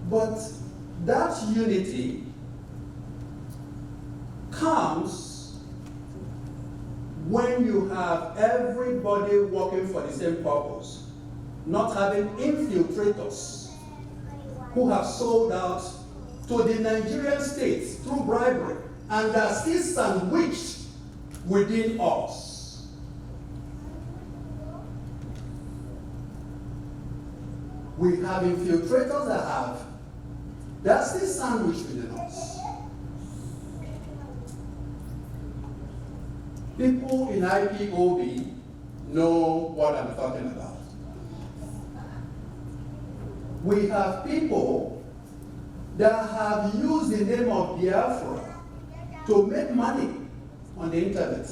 But that unity comes when you have everybody working for the same purpose, not having infiltrators who have sold out to the Nigerian state through bribery and are still sandwiched within us. We have infiltrators that are still sandwiched within us. People in IPOB know what I'm talking about. We have people that have used the name of Biafra to make money on the internet.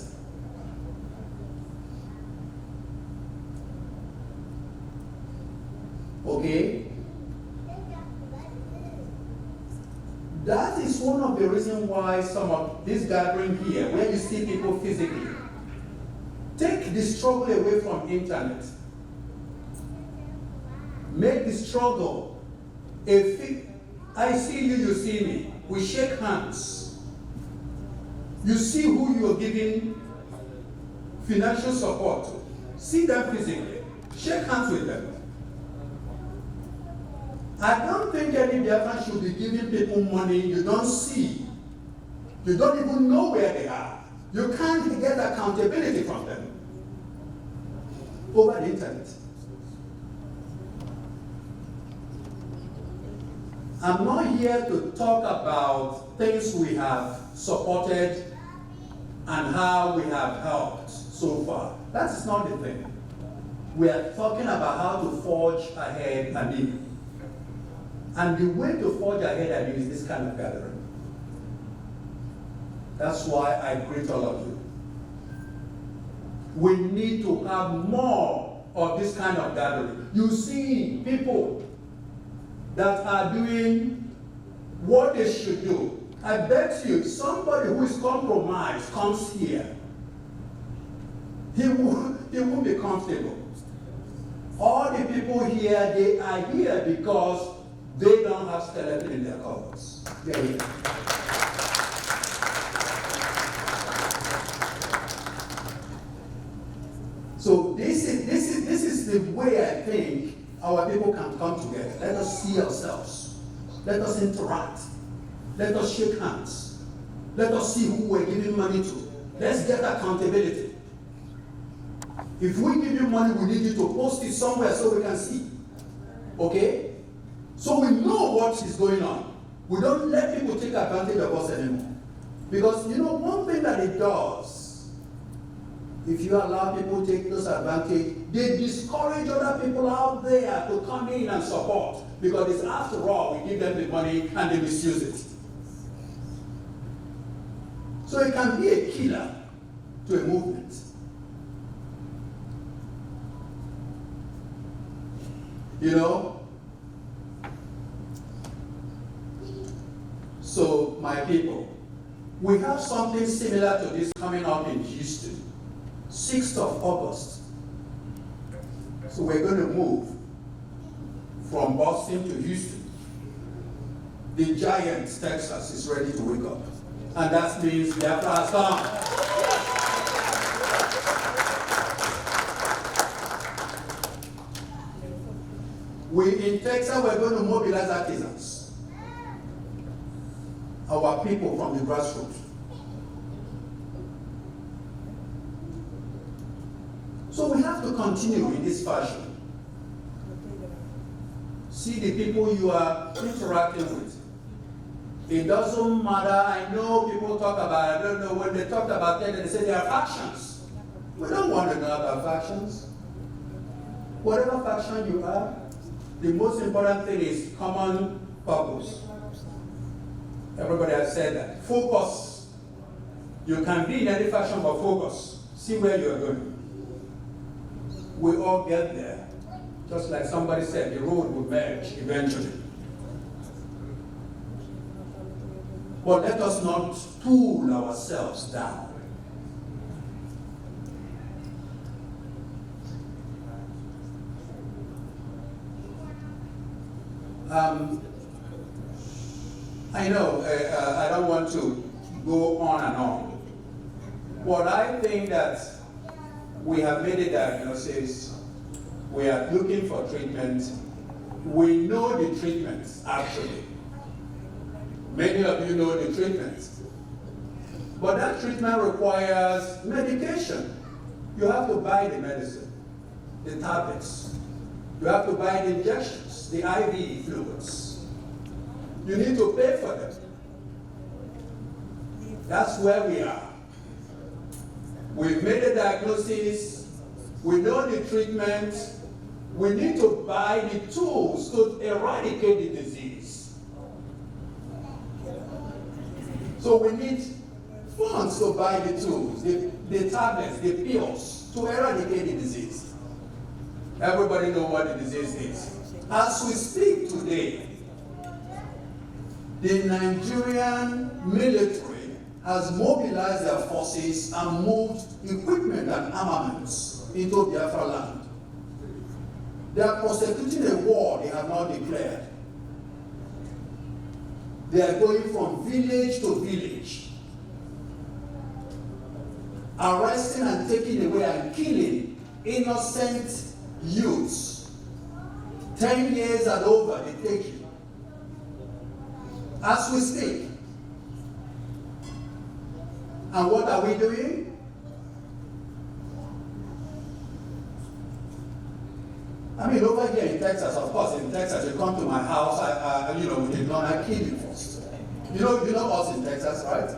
Okay? That is one of the reasons why some of this gathering here, where you see people physically, take the struggle away from internet. Make the struggle I see you, you see me. We shake hands. You see who you are giving financial support to. See them physically. Shake hands with them. I don't think any Biafran should be giving people money you don't see. You don't even know where they are. You can't get accountability from them over the internet. I'm not here to talk about things we have supported and how we have helped so far. That's not the thing. We are talking about how to forge ahead anew. And the way to forge ahead anew is this kind of gathering. That's why I greet all of you. We need to have more of this kind of gathering. You see people that are doing what they should do. I bet you somebody who is compromised comes here. He won't be comfortable. All the people here, they are here because they don't have skeleton in their cupboards. They're here. So this is the way I think our people can come together. Let us see ourselves. Let us interact. Let us shake hands. Let us see who we're giving money to. Let's get accountability. If we give you money, we need you to post it somewhere so we can see. Okay? So we know what is going on. We don't let people take advantage of us anymore. Because you know, one thing that it does, if you allow people to take those advantage, they discourage other people out there to come in and support. Because it's after all, we give them the money and they misuse it. So it can be a killer to a movement. You know? So, my people, we have something similar to this coming up in Houston, 6th of August. So we're going to move from Boston to Houston. The giant, Texas, is ready to wake up. And that means Biafra has come. In Texas, we're going to mobilize artisans, our people from the grassroots. to continue in this fashion, see the people you are interacting with. It doesn't matter. I know people talk about, I don't know, when they talk about that, they say they are factions. We don't want to know about factions. Whatever faction you are, the most important thing is common purpose. Everybody has said that. Focus. You can be in any faction, but focus. See where you are going. We all get there. Just like somebody said, the road will merge eventually. But let us not pull ourselves down. I know I don't want to go on and on, but I think that we have made a diagnosis. We are looking for treatment. We know the treatment, actually. Many of you know the treatment. But that treatment requires medication. You have to buy the medicine, the tablets. You have to buy the injections, the IV fluids. You need to pay for them. That's where we are. We've made a diagnosis. We know the treatment. We need to buy the tools to eradicate the disease. So we need funds to buy the tools, the tablets, the pills to eradicate the disease. Everybody knows what the disease is. As we speak today, the Nigerian military has mobilized their forces and moved equipment and armaments into Biafra land. They are prosecuting a war they have not declared. They are going from village to village, arresting and taking away and killing innocent youths. 10 years and over, they take you. As we speak. And what are we doing? I mean, over here in Texas, of course, in Texas, you come to my house, we did not kill you first. You know us in Texas, right?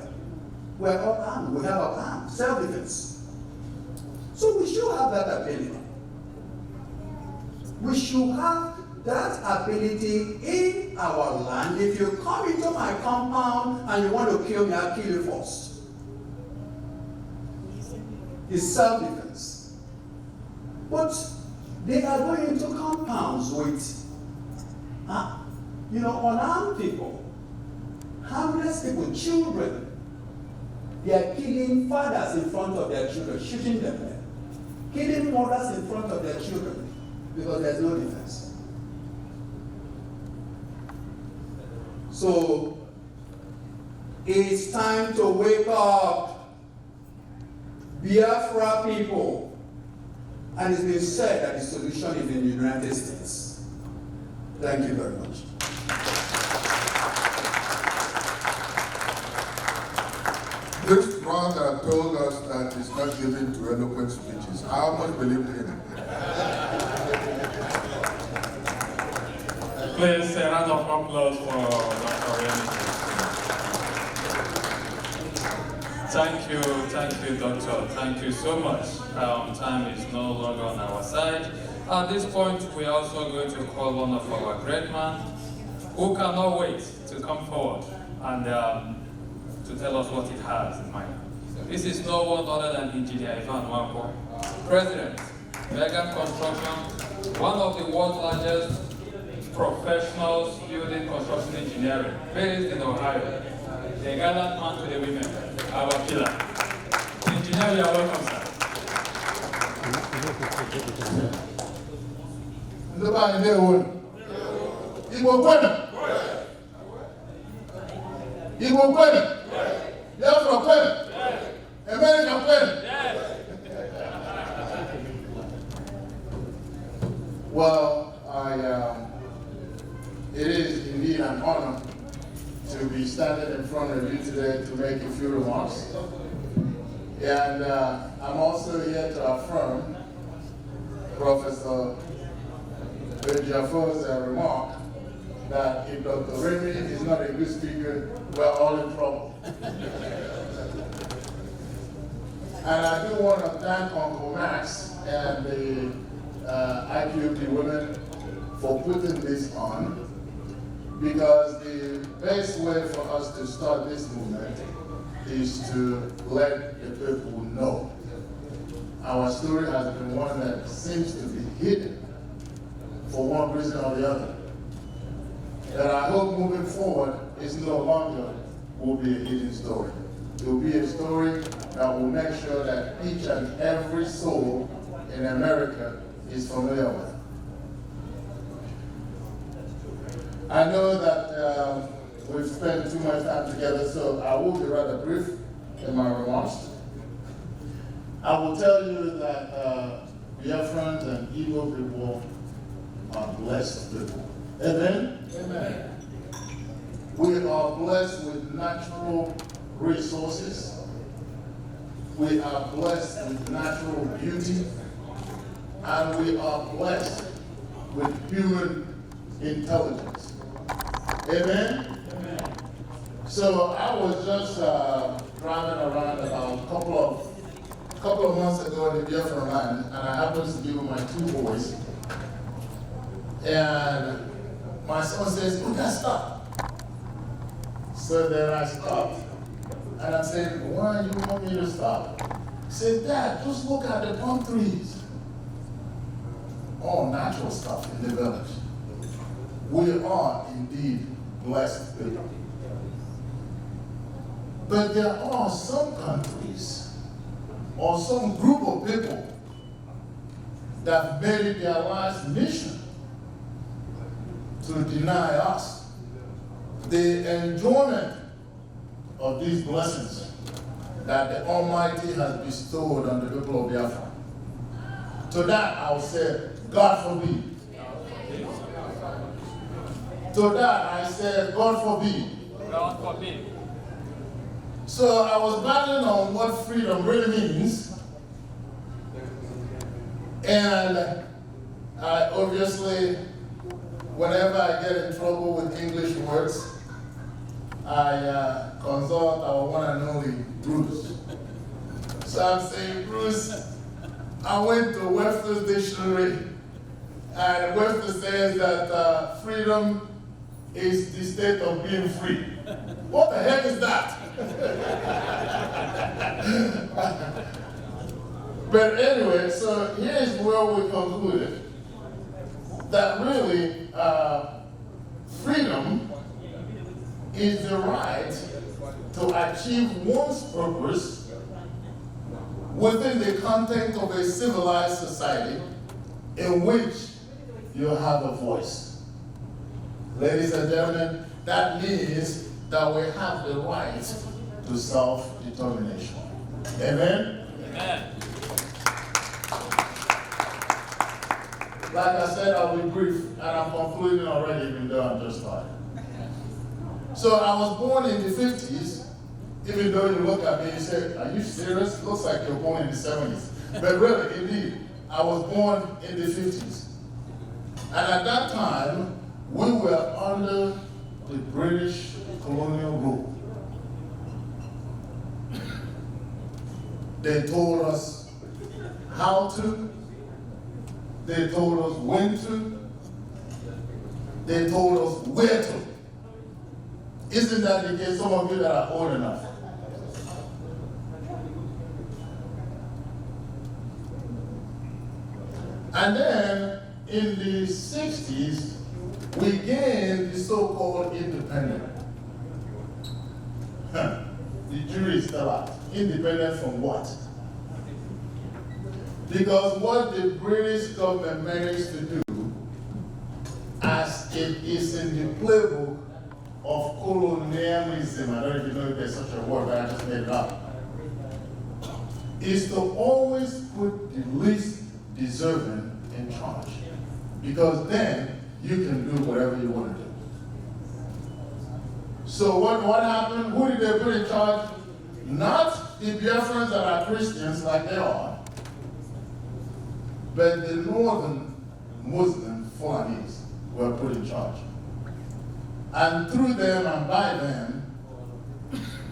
We're all armed. We have our arms, self-defense. So we should have that ability. We should have that ability in our land. If you come into my compound and you want to kill me, I'll kill you first. It's self-defense. But they are going into compounds with, unarmed people, harmless people, children. They are killing fathers in front of their children, shooting them there. Killing mothers in front of their children because there's no defense. So, it's time to wake up, Biafra people. And it's been said that the solution is in the United States. Thank you very much. This brother told us that he's not given to eloquent speeches. How much believe him? Please, a round of applause for Dr. Remy. Thank you, Doctor. Thank you so much. Time is no longer on our side. At this point, we are also going to call one of our great men who cannot wait to come forward and to tell us what he has in mind. This is no one other than Engineer Ivan Wampo, President, Gallant Construction, one of the world's largest professionals building construction engineering, based in Ohio. The Gallant man to the women, our pillar. Engineer, you are welcome, sir. Igbo kwenu, Biafra kwenu, America kwenu. Well, it is indeed an honor to be standing in front of you today to make a few remarks. And I'm also here to affirm Professor Benjafo's remark that if Dr. Remy is not a good speaker, we're all in trouble. And I do want to thank Uncle Max and the IPOB women for putting this on, because the best way for us to start this movement is to let the people know. Our story has been one that seems to be hidden for one reason or the other. That I hope moving forward is no longer will be a hidden story. It will be a story that will make sure that each and every soul in America is familiar with. I know that we've spent too much time together, so I will be rather brief in my remarks. I will tell you that Biafrans and Igbo people are blessed people. Amen? Amen. We are blessed with natural resources. We are blessed with natural beauty. And we are blessed with human intelligence. Amen? Amen. So I was just driving around about a couple of months ago in the Biafran land, and I happened to be with my two boys. And my son says, "Oh, that's stop." So then I stopped. And I said, "Why do you want me to stop?" He said, "Dad, just look at the palm trees." All natural stuff in the village. We are indeed blessed people. But there are some countries or some group of people that made it their life's mission to deny us the enjoyment of these blessings that the Almighty has bestowed on the people of Biafra. To that I will say, God forbid. To that I said, God forbid. God forbid. So I was battling on what freedom really means. And I obviously, whenever I get in trouble with English words, I consult our one and only Bruce. So I'm saying, Bruce, I went to Webster's dictionary, and Webster says that freedom is the state of being free. What the heck is that? But anyway, so here's where we concluded that really freedom is the right to achieve one's purpose within the context of a civilized society in which you have a voice. Ladies and gentlemen, that means that we have the right to self-determination. Amen? Amen. Like I said, I'll be brief, and I'm concluding already, even though I'm just starting. So I was born in the 50s. Even though you look at me and say, "Are you serious? It looks like you're born in the 70s. But really, indeed, I was born in the 50s. And at that time, we were under the British colonial rule. They told us how to, they told us when to, they told us where to. Isn't that the case? Some of you that are old enough. And then in the 60s, we gained the so-called independent. The jury is still out. Independent from what? Because what the British government managed to do, as it is in the playbook of colonialism, I don't know if you know if there's such a word, but I just made it up, is to always put the least deserving in charge. Because then you can do whatever you want to do. So what happened? Who did they put in charge? Not the Biafrans that are Christians like they are. but the northern Muslim Fulanese were put in charge. And through them and by them,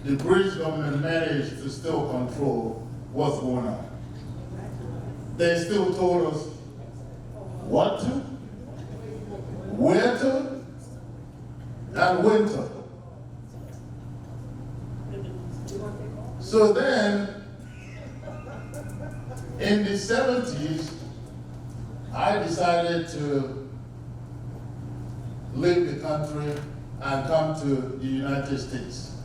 the British government managed to still control what's going on. They still told us what to, where to, and when to. So then, in the 70s, I decided to leave the country and come to the United States.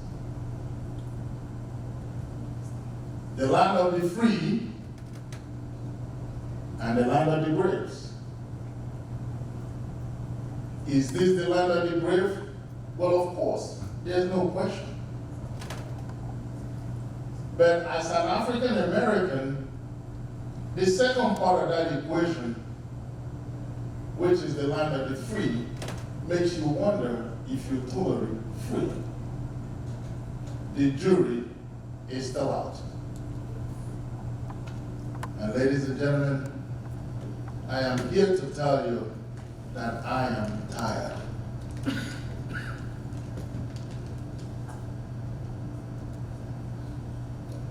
The land of the free and the land of the brave. Is this the land of the brave? Well, of course, there's no question. But as an African American, the second part of that equation, which is the land of the free, makes you wonder if you're totally free. The jury is still out. And ladies and gentlemen, I am here to tell you that I am tired.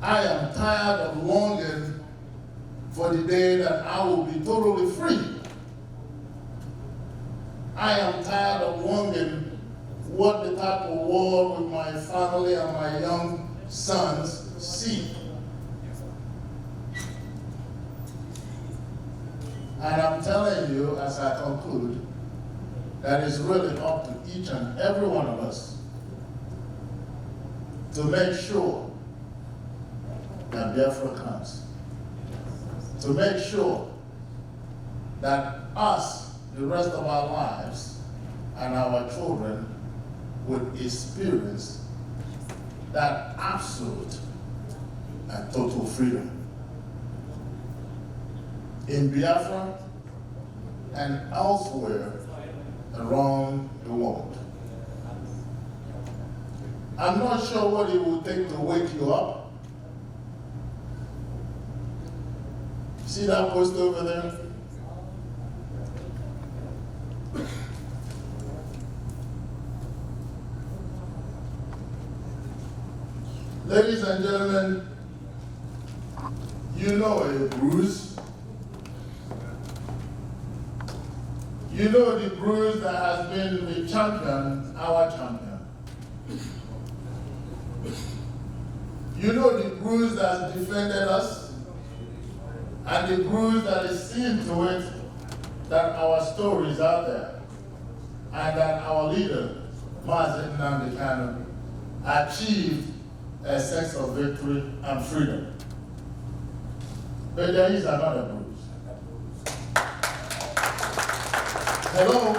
I am tired of longing for the day that I will be totally free. I am tired of longing what the type of world with my family and my young sons see. And I'm telling you, as I conclude, that it's really up to each and every one of us to make sure that Biafra comes. To make sure that us, the rest of our lives, and our children would experience that absolute and total freedom. In Biafra and elsewhere around the world. I'm not sure what it will take to wake you up. See that post over there? Ladies and gentlemen, you know a bruise. You know the bruise that has been the champion, our champion. You know the bruise that has defended us, and the bruise that is seen to it that our story is out there, and that our leader, Mazi Nnamdi Kanu, achieved a sense of victory and freedom. But there is another bruise. Hello?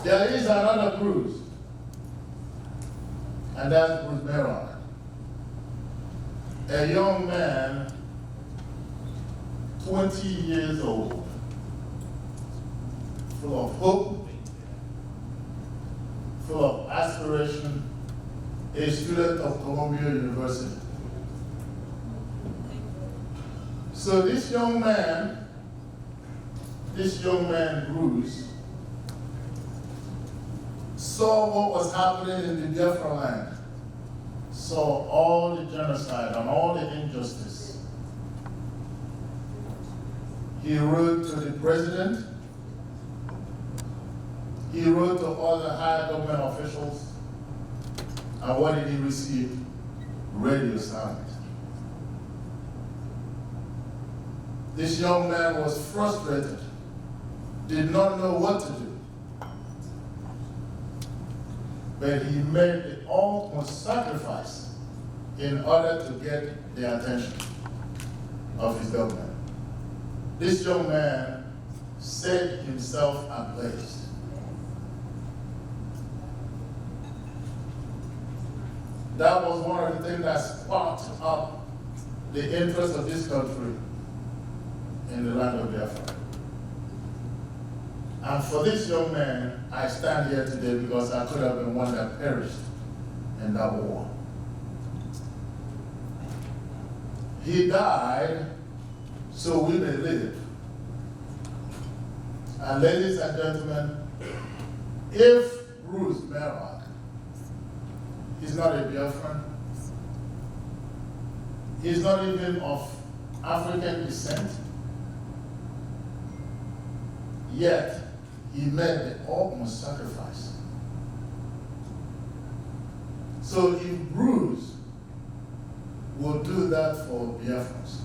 There is another bruise. And that's Bruce Meron. A young man, 20 years old, full of hope, full of aspiration, a student of Columbia University. So this young man, Bruce, saw what was happening in the Biafra land, saw all the genocide and all the injustice. He wrote to the president, he wrote to all the high government officials, and what did he receive? Radio silence. This young man was frustrated, did not know what to do. But he made the ultimate sacrifice in order to get the attention of his government. This young man set himself ablaze. That was one of the things that sparked up the interest of this country in the land of Biafra. And for this young man, I stand here today because I could have been one that perished in that war. He died so we may live. And ladies and gentlemen, if Bruce Mera is not a Biafran, he's not even of African descent, yet he made the ultimate sacrifice. So if Bruce will do that for Biafrans,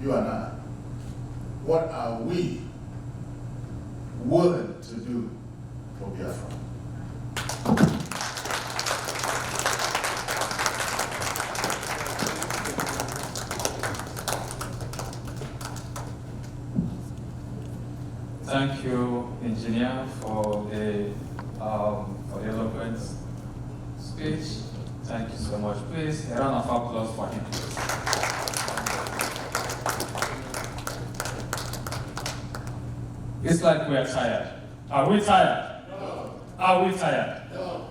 you and I, what are we willing to do for Biafra? Thank you, engineer, for the eloquent speech. Thank you so much. Please, a round of applause for him. It's like we are tired. Are we tired? No. Are we tired? No.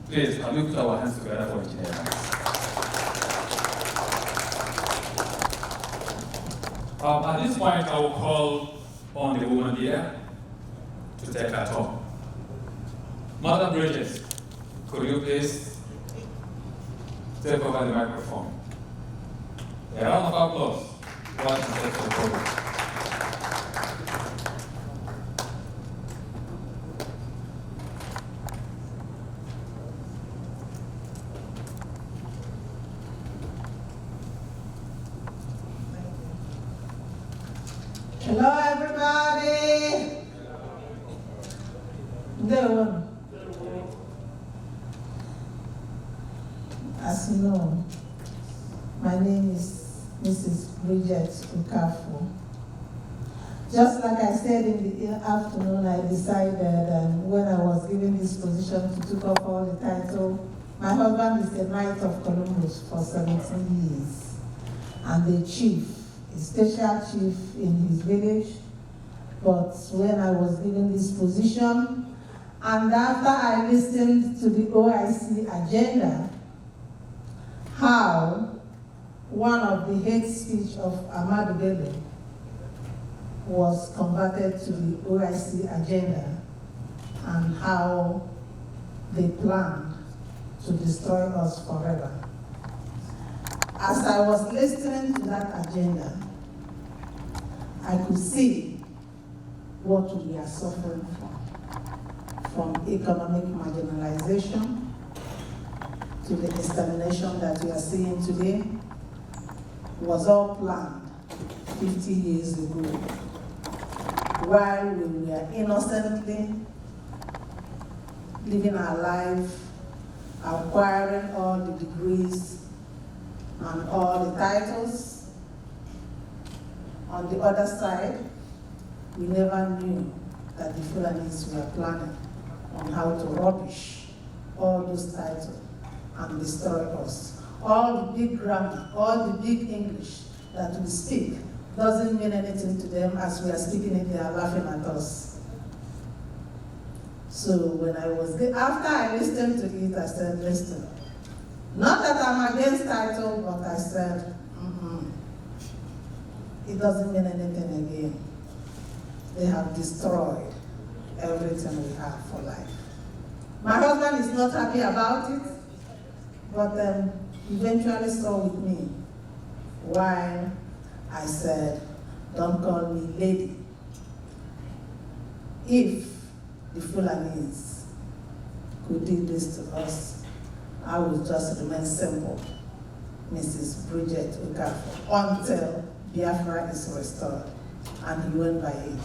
Please, can we put our hands together for engineer? At this point, I will call on the woman here to take her turn. Madam Bridget, could you please take over the microphone? A round of applause while she takes the program. Hello, everybody. There. As you know, my name is Mrs. Bridget Ukafo. Just like I said in the afternoon, I decided when I was given this position to take up all the title. My husband is the Knight of Columbus for 17 years, and the chief, a special chief in his village. But when I was given this position, and after I listened to the OIC agenda, how one of the hate speech of Ahmadu Bello was converted to the OIC agenda, and how they planned to destroy us forever. As I was listening to that agenda, I could see what we are suffering from economic marginalization to the extermination that we are seeing today, was all planned 50 years ago, while we were innocently living our life, acquiring all the degrees and all the titles. On the other side, we never knew that the Fulanis were planning on how to rubbish all those titles and destroy us. All the big grammar, all the big English that we speak doesn't mean anything to them. As we are speaking it, they are laughing at us. So when I was, after I listened to it, I said, listen, not that I'm against title, but I said, it doesn't mean anything again. They have destroyed everything we have for life. My husband is not happy about it, but eventually saw with me why I said, don't call me lady. If the Fulanis could do this to us, I would just remain simple, Mrs. Bridget Ukafo, until Biafra is restored. And he went by it.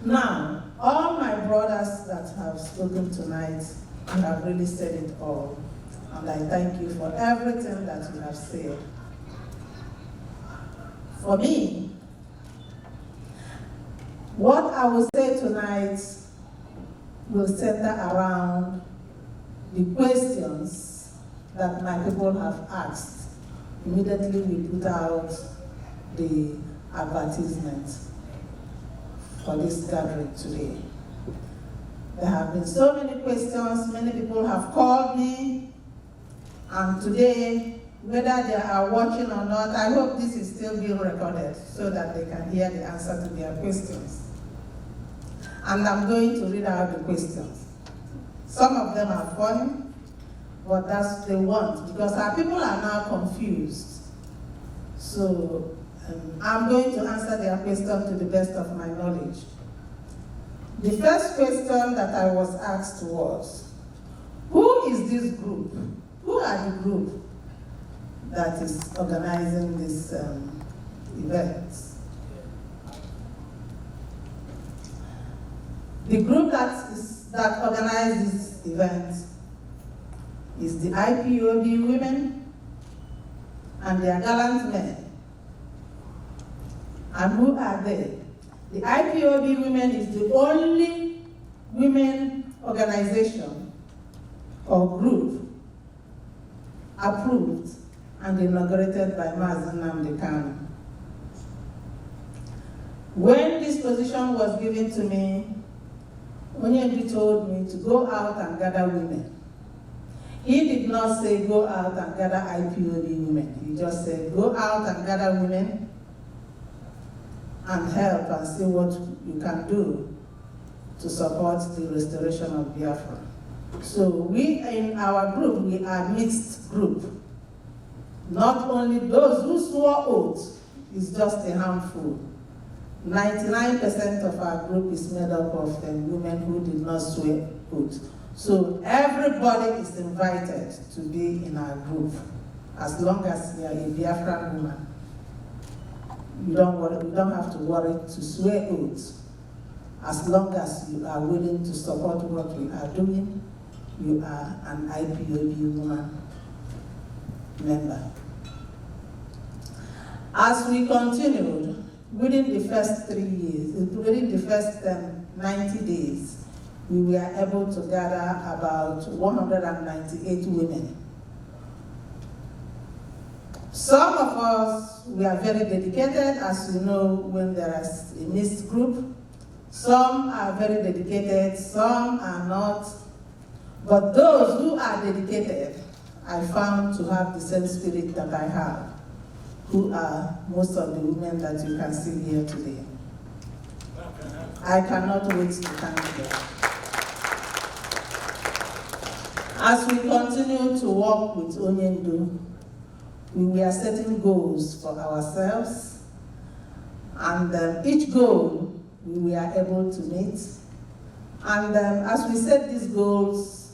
Now, all my brothers that have spoken tonight have really said it all. And I thank you for everything that you have said. For me, what I will say tonight will center around the questions that my people have asked. Immediately we put out the advertisement for this gathering today. There have been so many questions, many people have called me, and today whether they are watching or not, I hope this is still being recorded so that they can hear the answer to their questions. And I'm going to read out the questions. Some of them are funny, but that's what they want, because our people are now confused. So I'm going to answer their question to the best of my knowledge. The first question that I was asked was, who is this group? Who are the group that is organizing this event? The group that organizes this event is the IPOB women and their gallant men. And who are they? The IPOB women is the only women organization or group approved and inaugurated by Mazen Nnamdi Kanu. When this position was given to me, Onyedu told me to go out and gather women. He did not say go out and gather IPOB women. He just said go out and gather women and help and see what you can do to support the restoration of Biafra. So we, in our group, we are a mixed group. Not only those who swore oath is just a handful. 99% of our group is made up of women who did not swear oath. So everybody is invited to be in our group, as long as you are a Biafran woman. You don't have to worry to swear oath. As long as you are willing to support what we are doing, you are an IPOB woman member. As we continued, within the first 3 years, within the first 90 days, we were able to gather about 198 women. Some of us, we are very dedicated, as you know, when there is a mixed group. Some are very dedicated, some are not. But those who are dedicated, I found to have the same spirit that I have, who are most of the women that you can see here today. I cannot wait to thank them. As we continue to work with Onyendu, we were setting goals for ourselves, and each goal we were able to meet. And as we set these goals,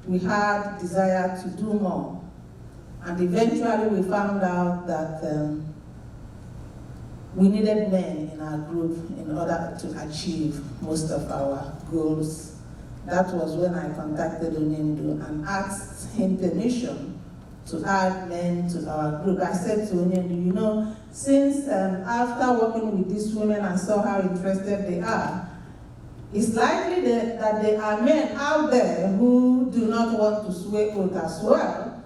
we had desire to do more. And eventually we found out that we needed men in our group in order to achieve most of our goals. That was when I contacted Onyendu and asked him permission to add men to our group. I said to Onyendu, you know, since after working with these women and saw how interested they are, it's likely that there are men out there who do not want to swear oath as well,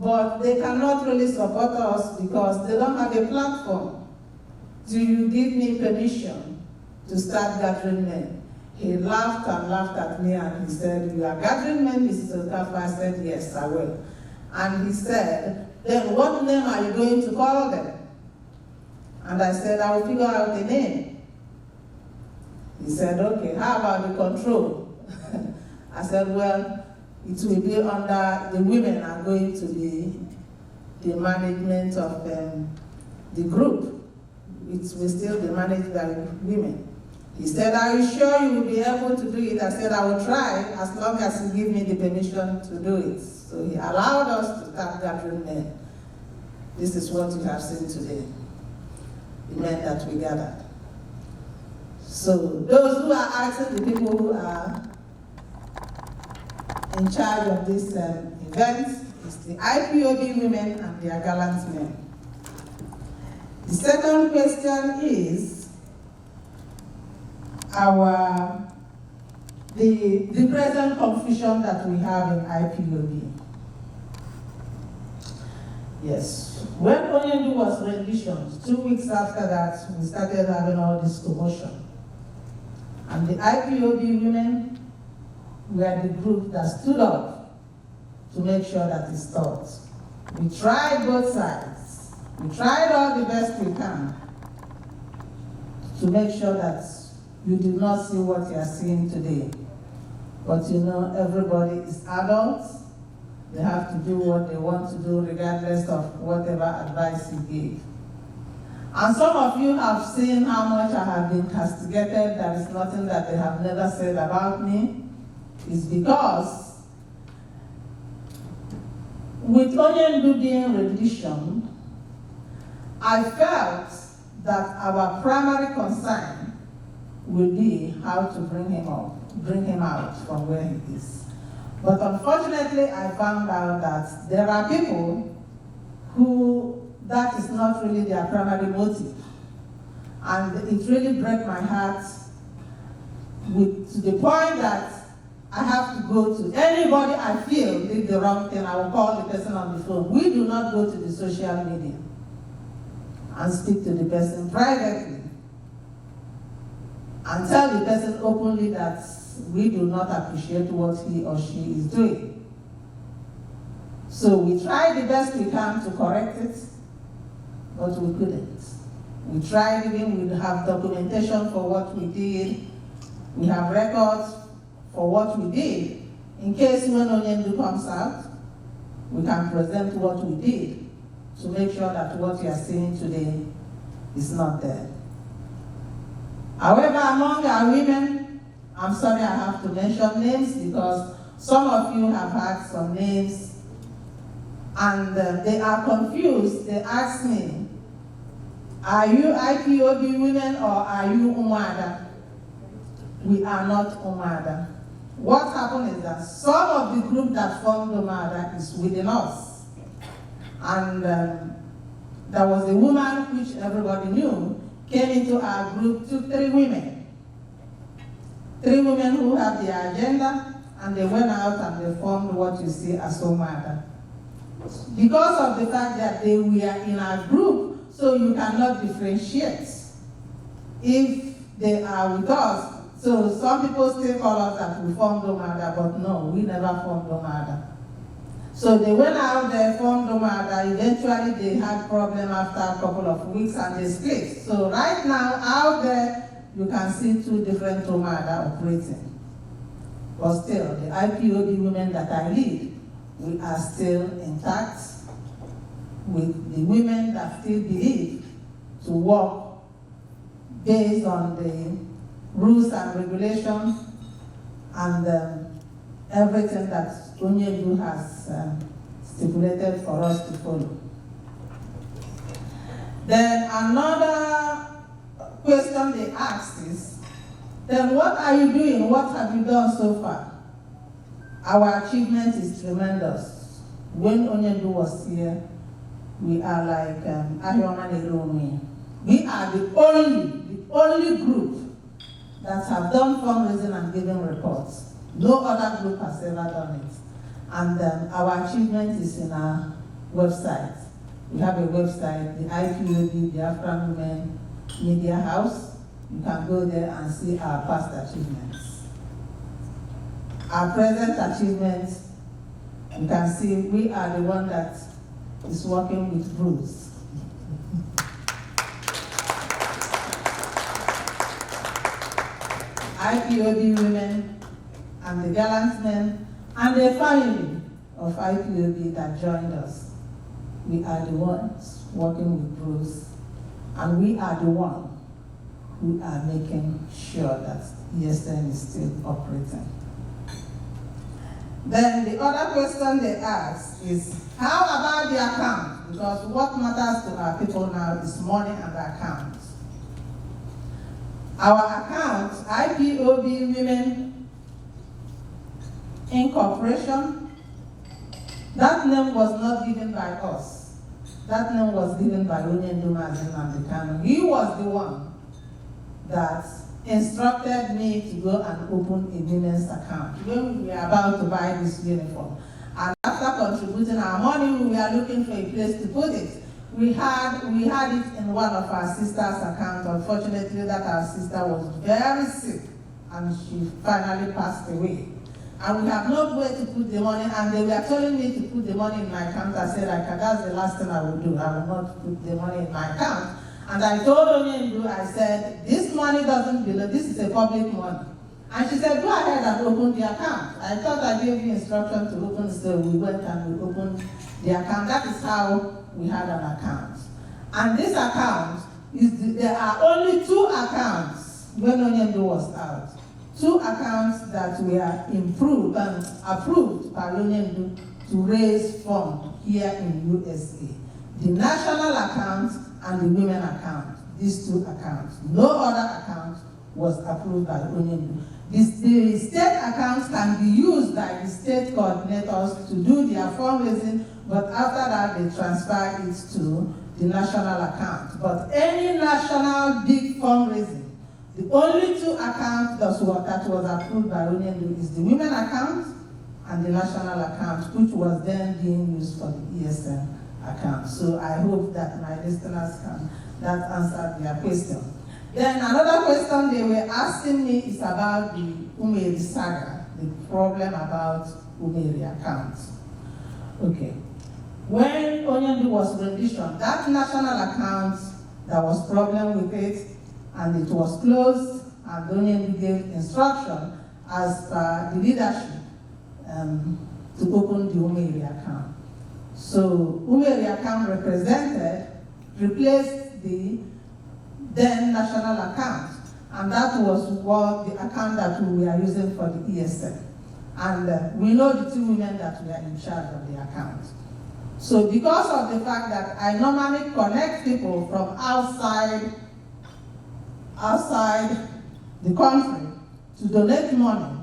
but they cannot really support us because they don't have a platform. Do you give me permission to start gathering men? He laughed and laughed at me and he said, you are gathering men, Mrs. Okafor? I said, yes, I will. And he said, then what name are you going to call them? And I said, I will figure out a name. He said, okay, how about the control? I said, well, it will be under, the women are going to be the management of the group. It will still be managed by women. He said, are you sure you will be able to do it? I said, I will try as long as you give me the permission to do it. So he allowed us to start gathering men. This is what you have seen today, the men that we gathered. So those who are asking, the people who are in charge of this event, is the IPOB women and their gallant men. The second question is the present confusion that we have in IPOB. Yes, when Onyendu was renditioned, 2 weeks after that, we started having all this commotion. And the IPOB women were the group that stood up to make sure that it stopped. We tried both sides. We tried all the best we can to make sure that you do not see what you are seeing today. But you know, everybody is adults. They have to do what they want to do regardless of whatever advice you give. And some of you have seen how much I have been castigated. There is nothing that they have never said about me. It's because with Onyendu being rendition, I felt that our primary concern will be how to bring him out from where he is. But unfortunately, I found out that there are people who that is not really their primary motive. And it really broke my heart to the point that I have to go to anybody I feel did the wrong thing, I will call the person on the phone. We do not go to the social media and speak to the person privately and tell the person openly that we do not appreciate what he or she is doing. So we tried the best we can to correct it, but we couldn't. We tried even, we have documentation for what we did. We have records for what we did. In case when Onyendu comes out, we can present what we did to make sure that what you are seeing today is not there. However, among our women, I'm sorry I have to mention names because some of you have had some names and they are confused. They ask me, are you IPOB women or are you Umada? We are not Umada. What happened is that some of the group that formed Umada is within us. And there was a woman which everybody knew came into our group, took 3 women. 3 women who have the agenda, and they went out and they formed what you see as Umada. Because of the fact that they were in our group, so you cannot differentiate if they are with us. So some people still call us that we formed Umada, but no, we never formed Umada. So they went out there, formed Umada. Eventually they had problem after a couple of weeks and they split. So right now out there, you can see 2 different Umada operating. But still, the IPOB women that I lead, we are still intact with the women that still believe to work based on the rules and regulations and everything that Onyendu has stipulated for us to follow. Then another question they asked is, then what are you doing? What have you done so far? Our achievement is tremendous. When Onyendu was here, we are like Ahioma Neromi. We are the only group that have done fundraising and given reports. No other group has ever done it. And our achievement is in our website. We have a website, the IPOB, the African Women Media House. You can go there and see our past achievements. Our present achievements, you can see we are the one that is working with Bruce. IPOB women and the Gallant men and the family of IPOB that joined us. We are the ones working with Bruce, and we are the ones who are making sure that ESN is still operating. Then the other question they ask is, how about the account? Because what matters to our people now is money and accounts. Our account, IPOB Women Incorporation, that name was not given by us. That name was given by Onyendu Mazin Mandekano. He was the one that instructed me to go and open a women's account when we were about to buy this uniform. And after contributing our money, we were looking for a place to put it. We had it in one of our sister's accounts. Unfortunately, that our sister was very sick and she finally passed away. and we have no way to put the money, and they were telling me to put the money in my account. I said, that's the last thing I will do. I will not put the money in my account. And I told Onyendu, I said, this money doesn't belong, this is a public money. And she said, go ahead and open the account. I thought I gave you instruction to open, so we went and we opened the account. That is how we had an account. And this account, there are only 2 accounts when Onyendu was out. 2 accounts that were approved by Onyendu to raise funds here in USA. The national account and the women account, these 2 accounts. No other account was approved by Onyendu. The state accounts can be used by the state coordinators to do their fundraising, but after that they transfer it to the national account. But any national big fundraising, the only 2 accounts that was approved by Onyendu is the women account and the national account, which was then being used for the ESN account. So I hope that my listeners that answered their question. Then another question they were asking me is about the Umeri saga, the problem about Umeri accounts. Okay. When Onyendu was rendition, that national account, there was problem with it, and it was closed, and Onyendu gave instruction as per the leadership to open the Umeri account. So Umeri account replaced the then national account, and that was what the account that we were using for the ESN. And we know the 2 women that were in charge of the account. So because of the fact that I normally connect people from outside the country to donate money,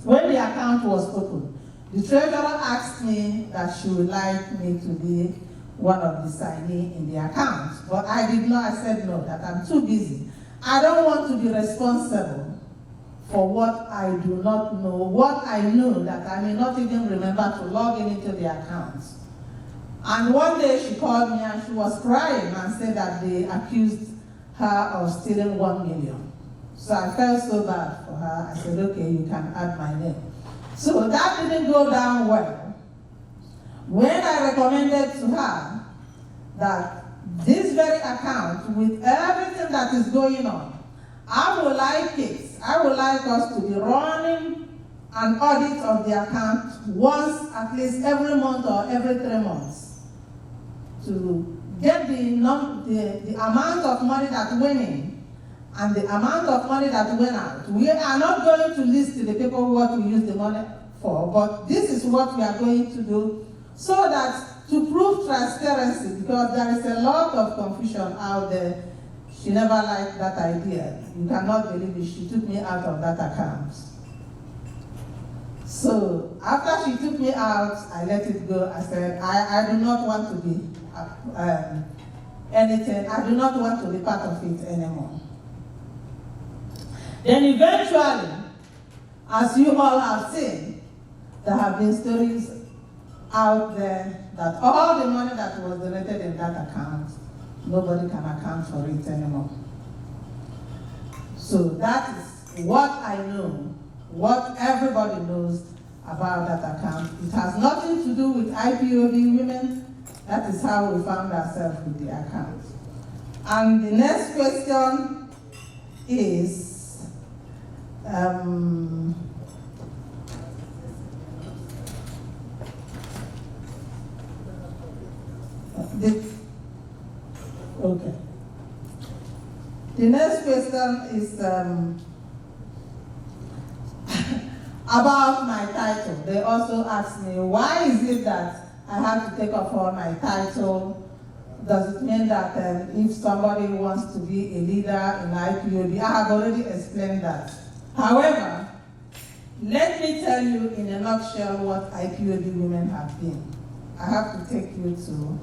when the account was opened, the treasurer asked me that she would like me to be one of the signee in the account. But I did not, I said no, that I'm too busy. I don't want to be responsible for what I do not know, what I know that I may not even remember to log into the account. And one day she called me and she was crying and said that they accused her of stealing 1 million. So I felt so bad for her. I said, okay, you can add my name. So that didn't go down well. When I recommended to her that this very account, with everything that is going on, I would like us to be running an audit of the account once, at least every month or every 3 months, to get the amount of money that went in and the amount of money that went out. We are not going to list to the people what we use the money for, but this is what we are going to do, so that to prove transparency, because there is a lot of confusion out there. She never liked that idea. You cannot believe it. She took me out of that account. So after she took me out, I let it go. I said, I do not want to be anything. I do not want to be part of it anymore. Then eventually, as you all have seen, there have been stories out there that all the money that was donated in that account, nobody can account for it anymore. So that is what I know, what everybody knows about that account. It has nothing to do with IPOB women. That is how we found ourselves with the account. And the next question is, The next question is about my title. They also asked me, why is it that I have to take off all my title? Does it mean that if somebody wants to be a leader in IPOB? I have already explained that. However, let me tell you in a nutshell what IPOB women have been. I have to take you to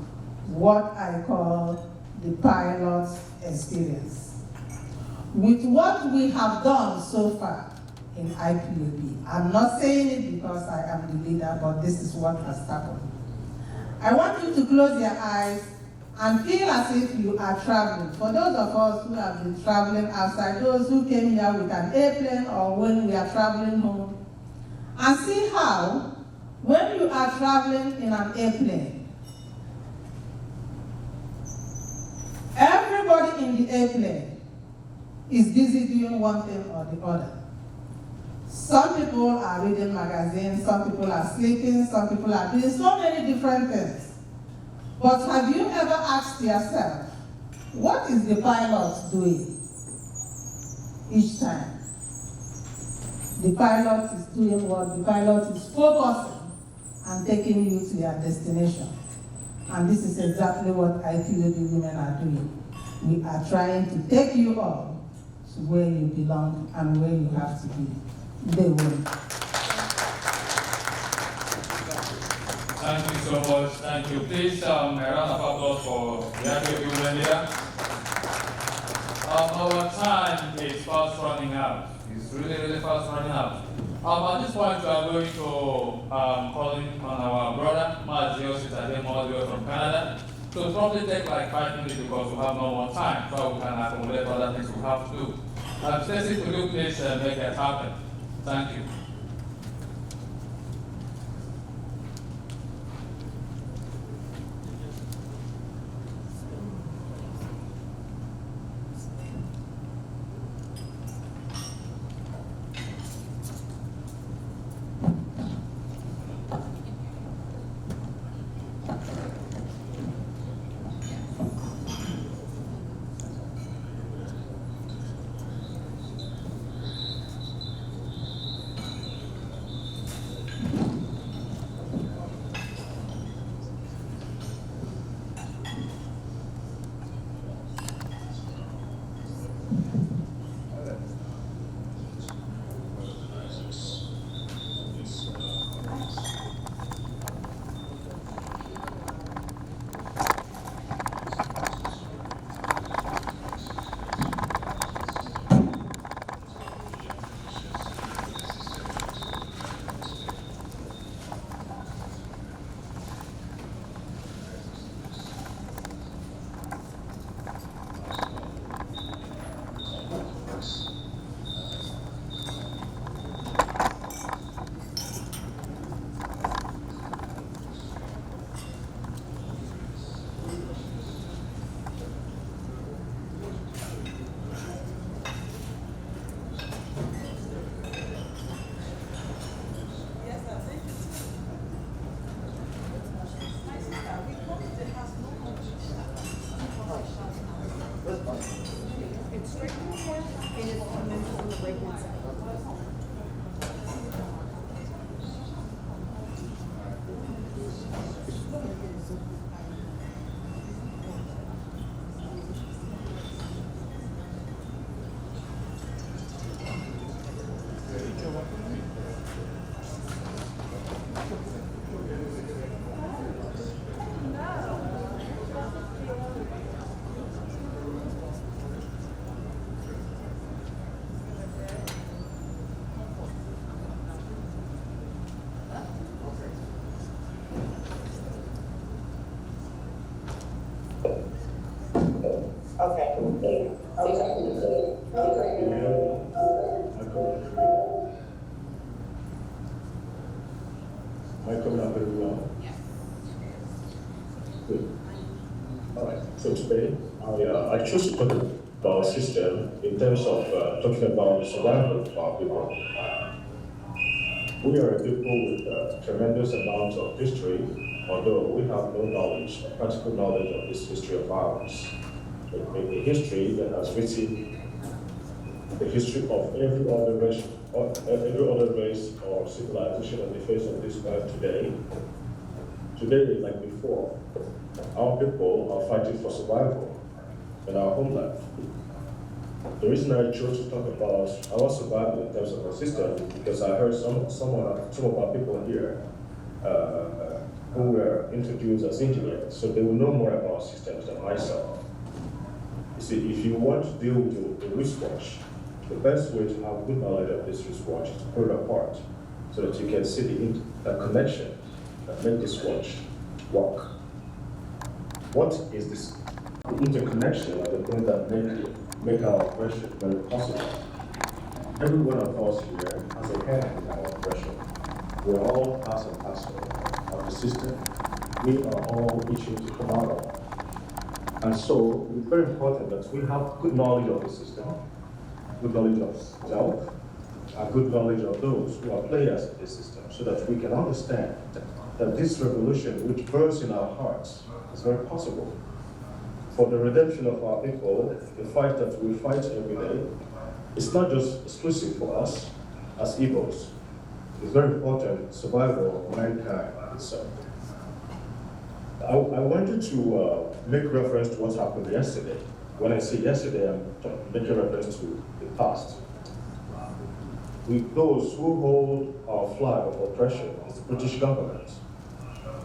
what I call the pilot experience. With what we have done so far in IPOB, I'm not saying it because I am the leader, but this is what has happened. I want you to close your eyes and feel as if you are traveling. For those of us who have been traveling outside, those who came here with an airplane or when we are traveling home, and see how, when you are traveling in an airplane, everybody in the airplane is busy doing one thing or the other. Some people are reading magazines, some people are sleeping, some people are doing so many different things. But have you ever asked yourself, what is the pilot doing each time? The pilot is doing what? The pilot is focusing and taking you to your destination. And this is exactly what IPOB women are doing. We are trying to take you all to where you belong and where you have to be. They will. Thank you so much. Thank you. Please, a round of applause for the IPOB women here. Our time is fast running out. It's really fast running out. At this point, we are going to call in on our brother, Mazio Sitadem, all the way from Canada. So it'll probably take like 5 minutes because we have no more time, so we can accommodate other things we have to do. Stacy, could you please make that happen? Thank you. Am I coming up very well? Yes. Good. All right. So today, I chose to talk about our system in terms of talking about the survival of our people. We are a people with a tremendous amount of history, although we have no knowledge, practical knowledge of this history of ours. A history that has written the history of every other race or civilization on the face of this earth today. Today, like before, our people are fighting for survival in our homeland. The reason I chose to talk about our survival in terms of our system is because I heard some of our people here who were introduced as engineers, so they will know more about systems than myself. You see, if you want to deal with the wristwatch, the best way to have good knowledge of this wristwatch is to pull it apart so that you can see the connection that makes this watch work. What is this interconnection of the things that make our operation very possible? Every one of us here has a hand in our operation. We're all part and parcel of the system. We are all itching to come out of. And so it's very important that we have good knowledge of the system, good knowledge of self, and good knowledge of those who are players in the system, so that we can understand that this revolution which burns in our hearts is very possible. For the redemption of our people, the fight that we fight every day, it's not just exclusive for us as Igbos. It's very important survival of mankind itself. I wanted to make reference to what happened yesterday. When I say yesterday, I'm making reference to the past. With those who hold our flag of oppression is the British government.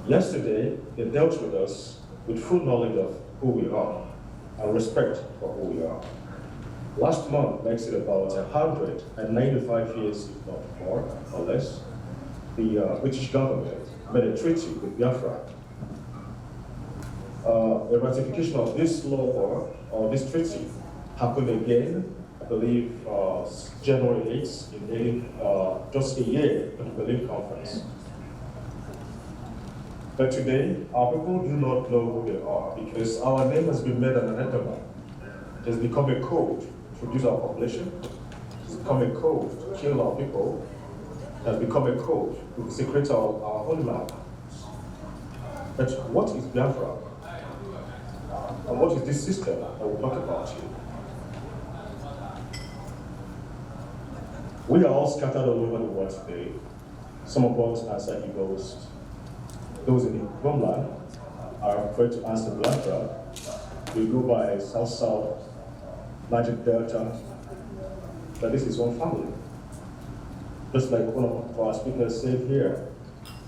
Yesterday, they dealt with us with full knowledge of who we are and respect for who we are. Last month makes it about 195 years, if not more or less, the British government made a treaty with Biafra. The ratification of this law or this treaty happened again, I believe, January 8th, in just a year at the Berlin conference. But today, our people do not know who they are because our name has been made an anathema. It has become a code to reduce our population. It has become a code to kill our people. It has become a code to desecrate our homeland. But what is Biafra? And what is this system that we'll talk about here? We are all scattered all over the world today. Some of us answer Igbos. Those in the homeland are afraid to answer Biafra. We go by South-South, Niger Delta, but this is one family. Just like one of our speakers said here,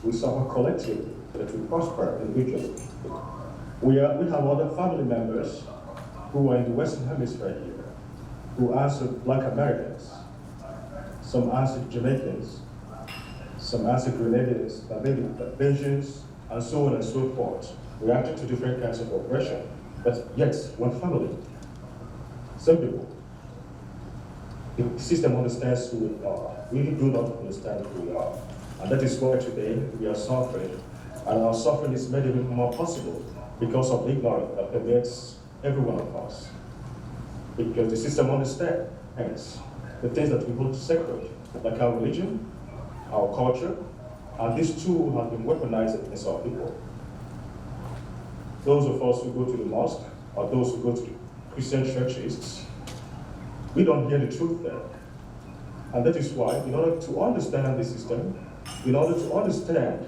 we suffer collectively, that we prosper individually. We have other family members who are in the Western Hemisphere here, who answer Black Americans. Some answer Jamaicans, some answer Grenadians, Barbadians, and so on and so forth, reacting to different kinds of oppression, but yet one family, same people. The system understands who we are. We do not understand who we are. And that is why today we are suffering, and our suffering is made even more possible because of ignorance that pervades every one of us. Because the system understands the things that we hold sacred, like our religion, our culture, and these two have been weaponized against our people. Those of us who go to the mosque, or those who go to the Christian churches, we don't hear the truth there. And that is why, in order to understand the system, in order to understand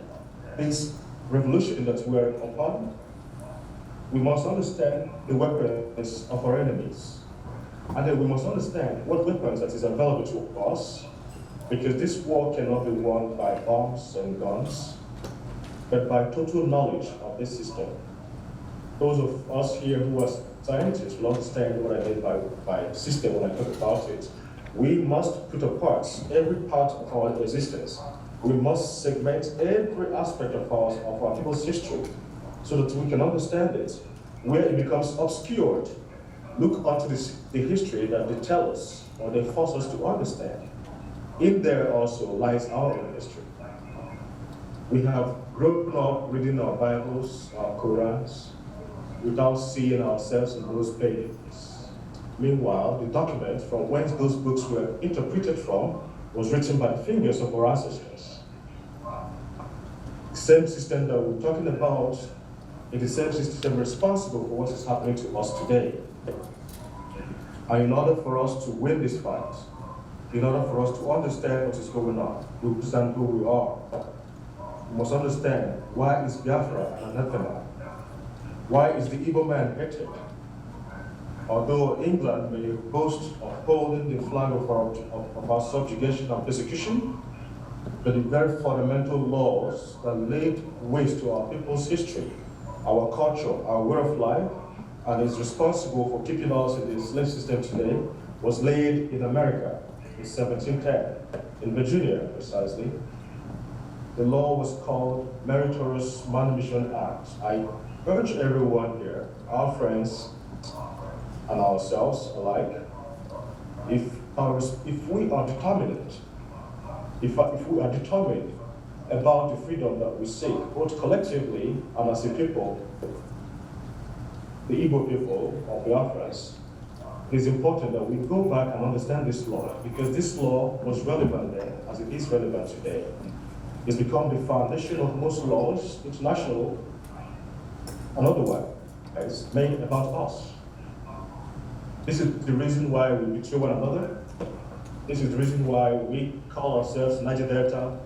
this revolution that we are upon, we must understand the weapons of our enemies. And then we must understand what weapons that is available to us, because this war cannot be won by bombs and guns, but by total knowledge of this system. Those of us here who are scientists will understand what I mean by system when I talk about it. We must put apart every part of our existence. We must segment every aspect of our people's history so that we can understand it. Where it becomes obscured, look onto the history that they tell us or they force us to understand. In there also lies our own history. We have grown up reading our Bibles, our Qurans, without seeing ourselves in those pages. Meanwhile, the document from whence those books were interpreted from was written by the fingers of our ancestors. The same system that we're talking about is the same system responsible for what is happening to us today. And in order for us to win this fight, in order for us to understand what is going on, to understand who we are, we must understand why is Biafra an anathema? Why is the Igbo man hated? Although England may boast of holding the flag of our subjugation and persecution, but the very fundamental laws that laid waste to our people's history, our culture, our way of life, and is responsible for keeping us in the slave system today, was laid in America in 1710, in Virginia precisely. The law was called Meritorious Manumission Act. I urge everyone here, our friends and ourselves alike, if we are determined, if we are determined about the freedom that we seek, both collectively and as a people, the Igbo people of Biafrans, it is important that we go back and understand this law, because this law was relevant then as it is relevant today. It's become the foundation of most laws, international and otherwise, made about us. This is the reason why we betray one another. This is the reason why we call ourselves Niger Delta.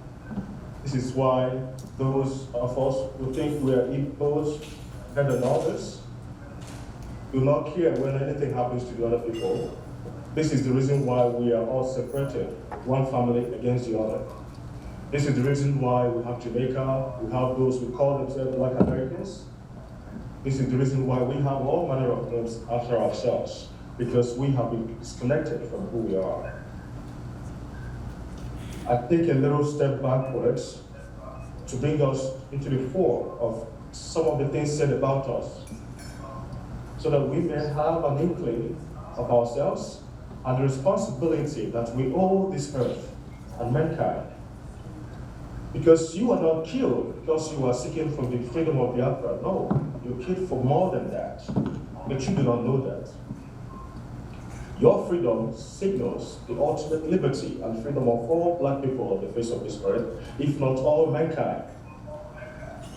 This is why those of us who think we are Igbos better than others do not care when anything happens to the other people. This is the reason why we are all separated, one family against the other. This is the reason why we have Jamaica, we have those who call themselves Black Americans. This is the reason why we have all manner of names after ourselves, because we have been disconnected from who we are. I take a little step backwards to bring us into the fore of some of the things said about us, so that we may have an inkling of ourselves and the responsibility that we owe this earth and mankind. Because you are not killed because you are seeking for the freedom of Biafra. No, you're killed for more than that, but you do not know that. Your freedom signals the ultimate liberty and freedom of all black people on the face of this earth, if not all mankind.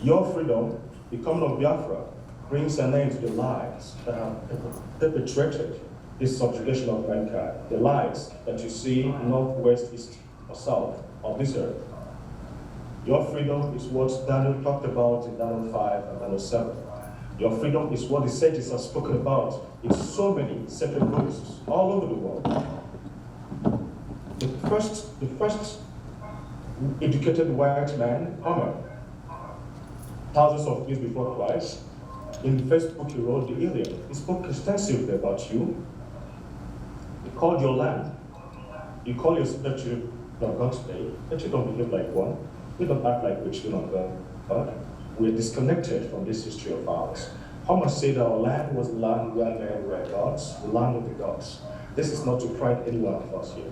Your freedom, the coming of Biafra, brings an end to the lies that have perpetrated this subjugation of mankind, the lies that you see north, west, east, or south of this earth. Your freedom is what Daniel talked about in Daniel 5 and Daniel 7. Your freedom is what the sages have spoken about in so many sacred books all over the world. The first educated white man, Homer, thousands of years before Christ, in the first book he wrote, the Iliad, he spoke extensively about you. He called your land. You call yourself children of God today, but you don't behave like one. We don't act like we're children of God. We're disconnected from this history of ours. Homer said our land was the land where men were gods, the land of the gods. This is not to pride any one of us here.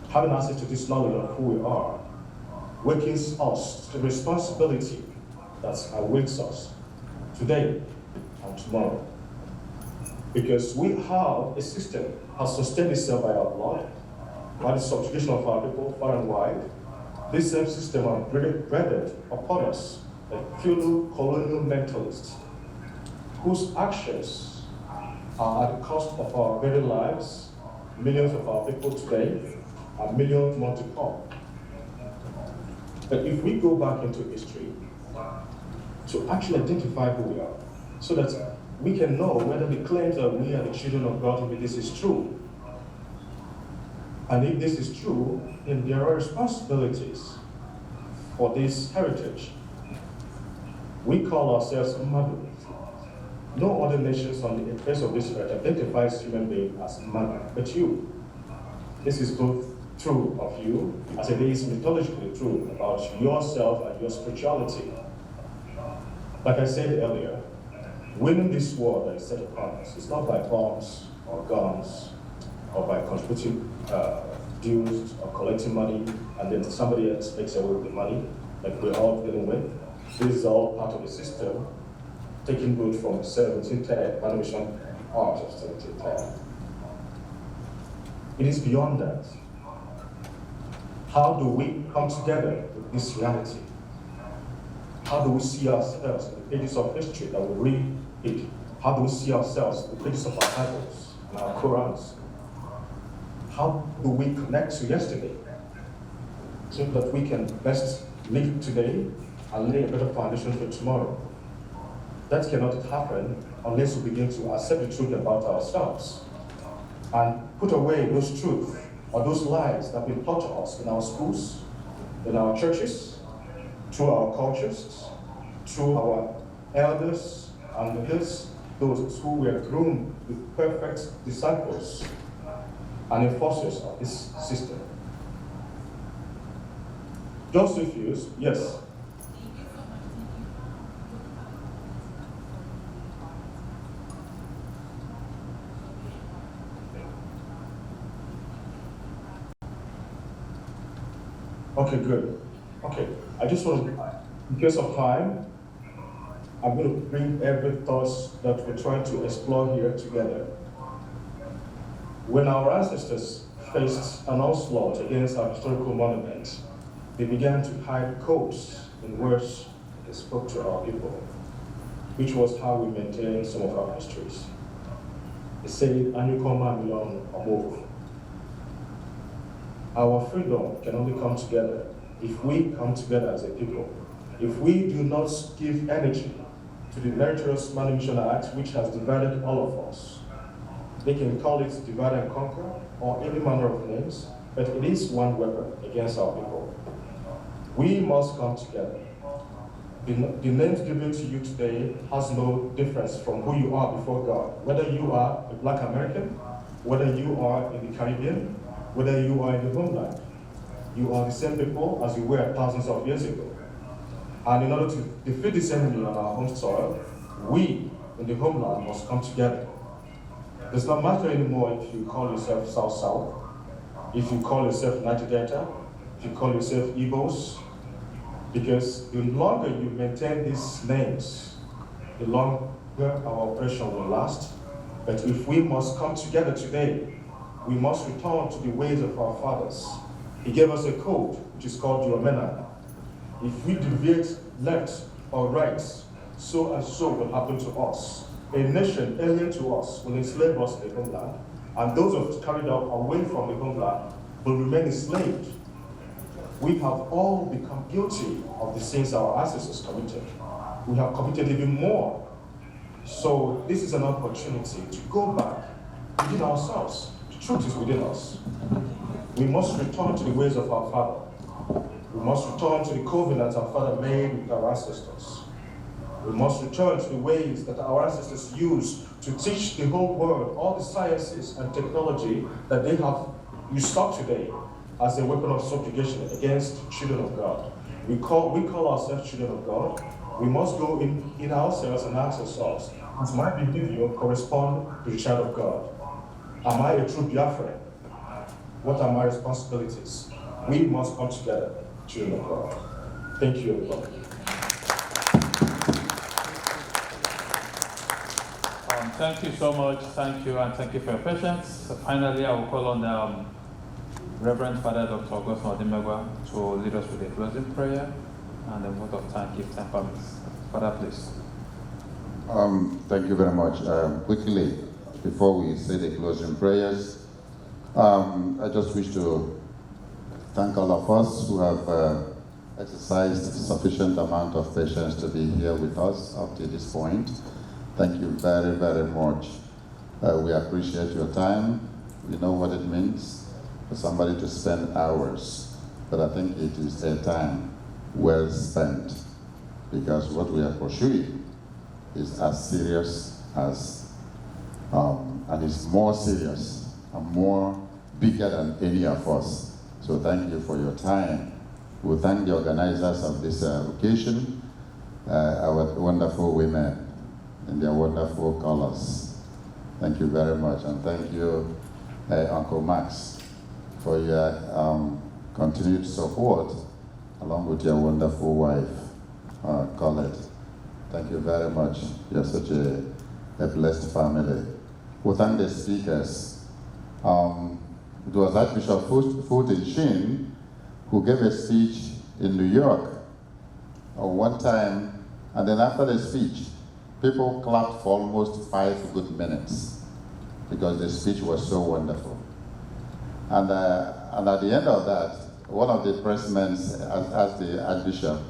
Having access to this knowledge of who we are wakens us to the responsibility that awakes us today and tomorrow. Because we have a system that has sustained itself by our blood, by the subjugation of our people far and wide. This same system has breaded upon us like feudal colonial mentalists whose actions are at the cost of our very lives, millions of our people today, and millions more to come. But if we go back into history to actually identify who we are, so that we can know whether the claims that we are the children of God, if this is true. And if this is true, then there are responsibilities for this heritage. We call ourselves Madu. No other nations on the face of this earth identifies human being as Madu, but you. This is both true of you, as it is mythologically true about yourself and your spirituality. Like I said earlier, winning this war that is set upon us is not by bombs or guns or by contributing dues or collecting money and then somebody else makes away with the money, like we're all dealing with. This is all part of the system taking root from 1710, animation art of 1710. It is beyond that. How do we come together with this reality? How do we see ourselves in the pages of history that we read? How do we see ourselves in the pages of our Bibles and our Qurans? How do we connect to yesterday so that we can best live today and lay a better foundation for tomorrow? That cannot happen unless we begin to accept the truth about ourselves and put away those truths or those lies that have been taught to us in our schools, in our churches, through our cultures, through our elders and those who were groomed with perfect disciples and enforcers of this system. Just refuse, yes. Okay, good. Okay, I just want to, in case of time, I'm going to bring every thought that we're trying to explore here together. When our ancestors faced an onslaught against our historical monuments, they began to hide codes in words they spoke to our people, which was how we maintain some of our histories. They say, Anyukoma Milon Amov. Our freedom can only come together if we come together as a people. If we do not give energy to the meritorious Manumission Act, which has divided all of us. They can call it divide and conquer, or any manner of names, but it is one weapon against our people. We must come together. The names given to you today has no difference from who you are before God. Whether you are a Black American, whether you are in the Caribbean, whether you are in the homeland, you are the same people as you were thousands of years ago. And in order to defeat this enemy on our home soil, we in the homeland must come together. It does not matter anymore if you call yourself South-South, if you call yourself Niger Delta, if you call yourself Igbos, because the longer you maintain these names, the longer our oppression will last. But if we must come together today, we must return to the ways of our fathers. He gave us a code, which is called the Omena. If we deviate left or right, so and so will happen to us. A nation alien to us will enslave us in the homeland, and those of us carried out away from the homeland will remain enslaved. We have all become guilty of the sins our ancestors committed. We have committed even more. So this is an opportunity to go back within ourselves. The truth is within us. We must return to the ways of our Father. We must return to the covenant our Father made with our ancestors. We must return to the ways that our ancestors used to teach the whole world all the sciences and technology that they have usurped today as a weapon of subjugation against children of God. We call ourselves children of God. We must go in ourselves and ask ourselves, does my behavior correspond to the child of God? Am I a true Biafran? What are my responsibilities? We must come together, children of God. Thank you, everybody. Thank you so much. Thank you, and thank you for your patience. So finally, I will call on Reverend Father Dr. Augustine Odimegwa to lead us with a closing prayer and a vote of thanks if time permits. Father, please. Thank you very much. Quickly, before we say the closing prayers, I just wish to thank all of us who have exercised sufficient amount of patience to be here with us up to this point. Thank you very, very much. We appreciate your time. We know what it means for somebody to spend hours, but I think it is a time well spent, because what we are pursuing is as serious as, and is more serious and more bigger than any of us. So thank you for your time. We thank the organizers of this occasion, our wonderful women in their wonderful colors. Thank you very much, and thank you, Uncle Max, for your continued support, along with your wonderful wife, Gallant. Thank you very much. You're such a blessed family. We thank the speakers. It was Archbishop Fulton Sheen who gave a speech in New York one time, and then after the speech, people clapped for almost 5 good minutes because the speech was so wonderful. And at the end of that, one of the pressmen asked the Archbishop,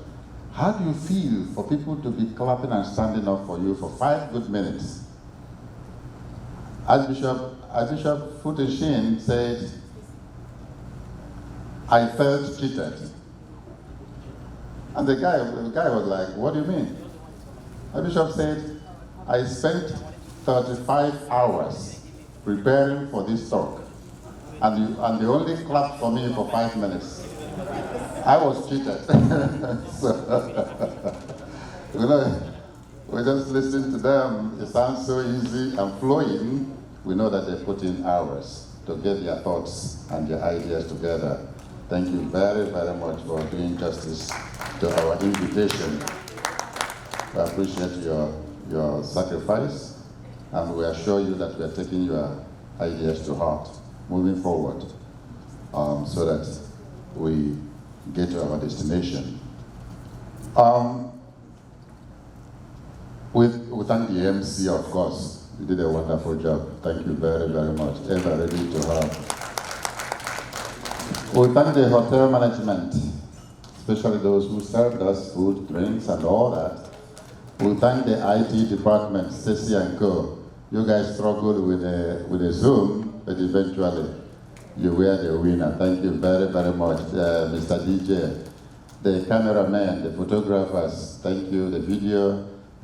how do you feel for people to be clapping and standing up for you for 5 good minutes? Archbishop Fulton Sheen said, I felt cheated. And the guy was like, what do you mean? Archbishop said, I spent 35 hours preparing for this talk, and they only clapped for me for 5 minutes. I was cheated. So, we just listen to them. It sounds so easy and flowing. We know that they put in hours to get their thoughts and their ideas together. Thank you very, very much for doing justice to our invitation. We appreciate your sacrifice, and we assure you that we are taking your ideas to heart moving forward, so that we get to our destination. We thank the MC, of course. You did a wonderful job. Thank you very, very much. Ever ready to have. We thank the hotel management, especially those who served us food, drinks, and all that. We thank the IT department, Stacy and Co. You guys struggled with the Zoom, but eventually you were the winner. Thank you very, very much, Mr. DJ. The cameramen, the photographers, thank you. The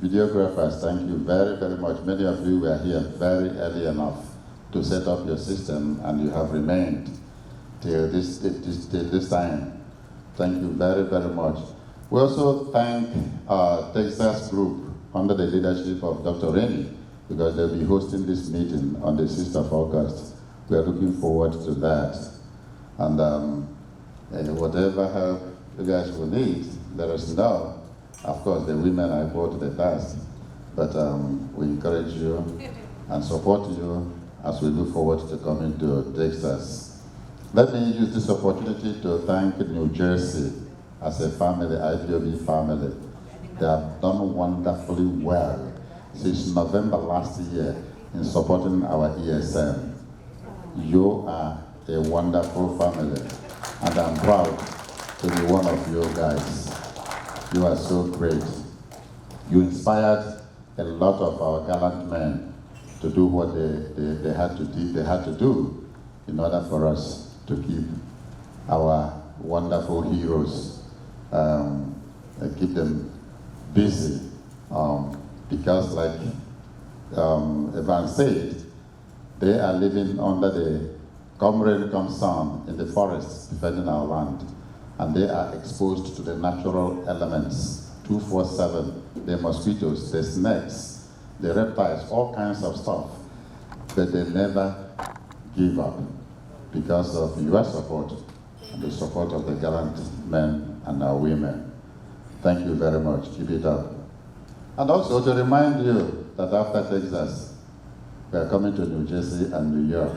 videographers, thank you very, very much. Many of you were here very early enough to set up your system, and you have remained till this time. Thank you very, very much. We also thank Texas Group under the leadership of Dr. Remy, because they'll be hosting this meeting on the 6th of August. We are looking forward to that. And whatever help you guys will need, let us know. Of course, the women are brought to the task, but we encourage you and support you as we look forward to coming to Texas. Let me use this opportunity to thank New Jersey as a family, IPOB family. They have done wonderfully well since November last year in supporting our ESM. You are a wonderful family, and I'm proud to be one of you guys. You are so great. You inspired a lot of our gallant men to do what they had to do in order for us to keep our wonderful heroes, keep them busy, because like Evan said, they are living under the comrade concern in the forests defending our land, and they are exposed to the natural elements 24/7, the mosquitoes, the snakes, the reptiles, all kinds of stuff, but they never give up because of your support and the support of the gallant men and our women. Thank you very much. Keep it up. And also to remind you that after Texas, we are coming to New Jersey and New York.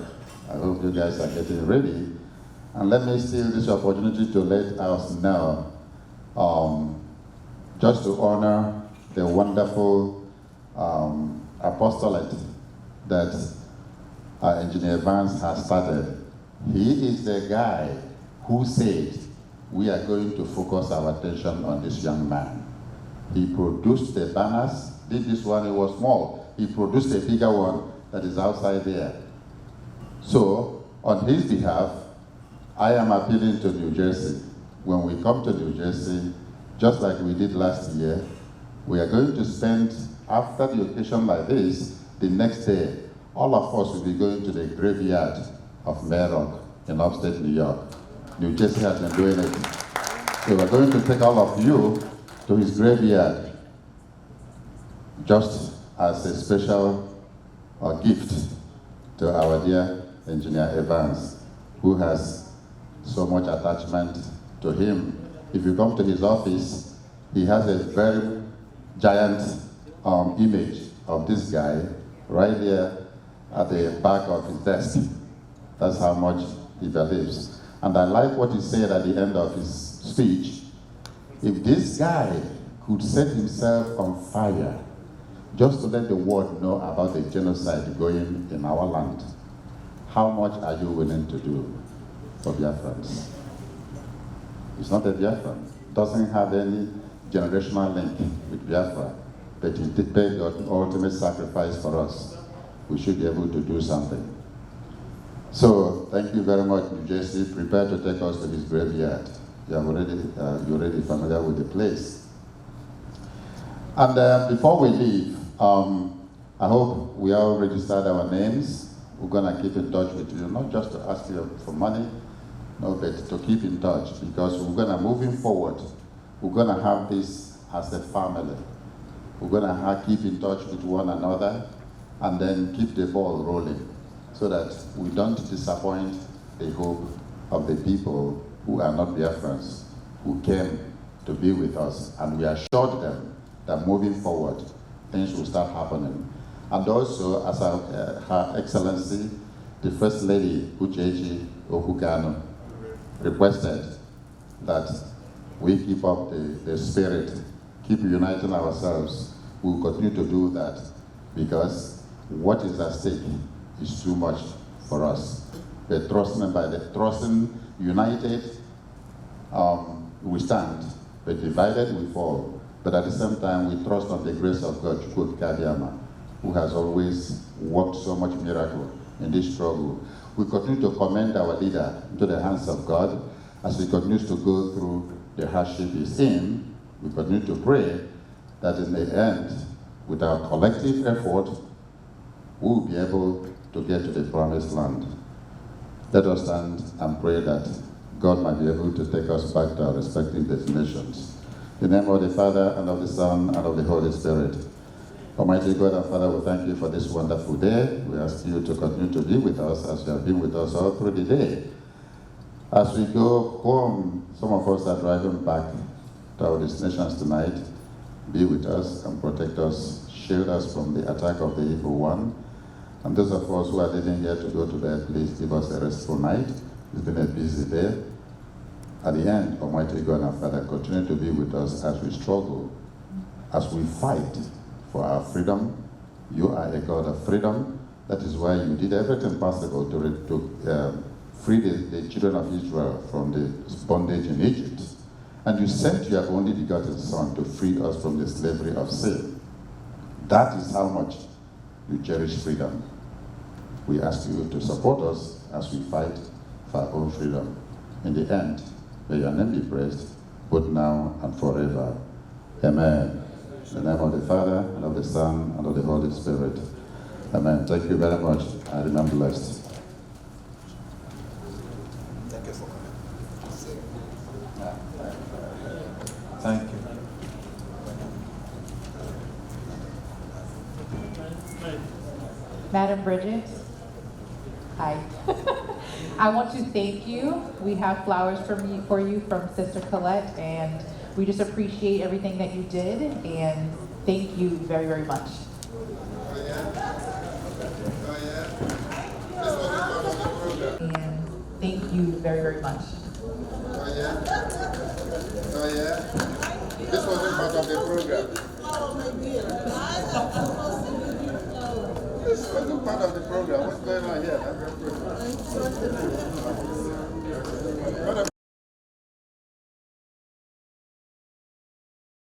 I hope you guys are getting ready. And let me steal this opportunity to let us know, just to honor the wonderful apostolate that Engineer Vance has started. He is the guy who said, we are going to focus our attention on this young man. He produced the banners, did this one, it was small. He produced a bigger one that is outside there. So, on his behalf, I am appealing to New Jersey. When we come to New Jersey, just like we did last year, we are going to spend, after the occasion like this, the next day, all of us will be going to the graveyard of Merrock in upstate New York. New Jersey has been doing it. So we're going to take all of you to his graveyard, just as a special gift to our dear Engineer Evans, who has so much attachment to him. If you come to his office, he has a very giant image of this guy right there at the back of his desk. That's how much he believes. And I like what he said at the end of his speech. If this guy could set himself on fire just to let the world know about the genocide going in our land, how much are you willing to do for Biafrans? It's not a Biafran. Doesn't have any generational link with Biafra, but he did pay the ultimate sacrifice for us. We should be able to do something. So, thank you very much, New Jersey. Prepare to take us to his graveyard. You're already familiar with the place. And before we leave, I hope we all registered our names. We're gonna keep in touch with you, not just to ask you for money, no, but to keep in touch, because we're gonna, moving forward, we're gonna have this as a family. We're gonna keep in touch with one another, and then keep the ball rolling, so that we don't disappoint the hope of the people who are not Biafrans, who came to be with us, and we assured them that moving forward, things will start happening. And also, as Her Excellency, the First Lady, Uchechi Okukano, requested that we keep up the spirit, keep uniting ourselves. We'll continue to do that because what is at stake is too much for us. But trusting united, we stand, but divided we fall. But at the same time, we trust on the grace of God, who has always worked so much miracle in this struggle. We continue to commend our leader into the hands of God as he continues to go through the hardship he's in. We continue to pray that in the end, with our collective effort, we'll be able to get to the promised land. Let us stand and pray that God might be able to take us back to our respective destinations. In the name of the Father, and of the Son, and of the Holy Spirit. Almighty God and Father, we thank you for this wonderful day. We ask you to continue to be with us as you have been with us all through the day. As we go home, some of us are driving back to our destinations tonight. Be with us and protect us, shield us from the attack of the evil one. And those of us who are leaving here to go to bed, please give us a restful night. It's been a busy day. At the end, Almighty God and Father, continue to be with us as we struggle, as we fight for our freedom. You are a God of freedom. That is why you did everything possible to free the children of Israel from the bondage in Egypt. And you sent your only begotten Son to free us from the slavery of sin. That is how much you cherish freedom. We ask you to support us as we fight for our own freedom. In the end, may your name be praised, both now and forever. Amen. In the name of the Father, and of the Son, and of the Holy Spirit. Amen. Thank you very much. I remain blessed. Thank you for coming. Thank you. Madam Bridget, hi. I want to thank you. We have flowers for you from Sister Colette, and we just appreciate everything that you did, and thank you very, very much. And thank you very, very much. This wasn't part of the program. This wasn't part of the program. What's going on here?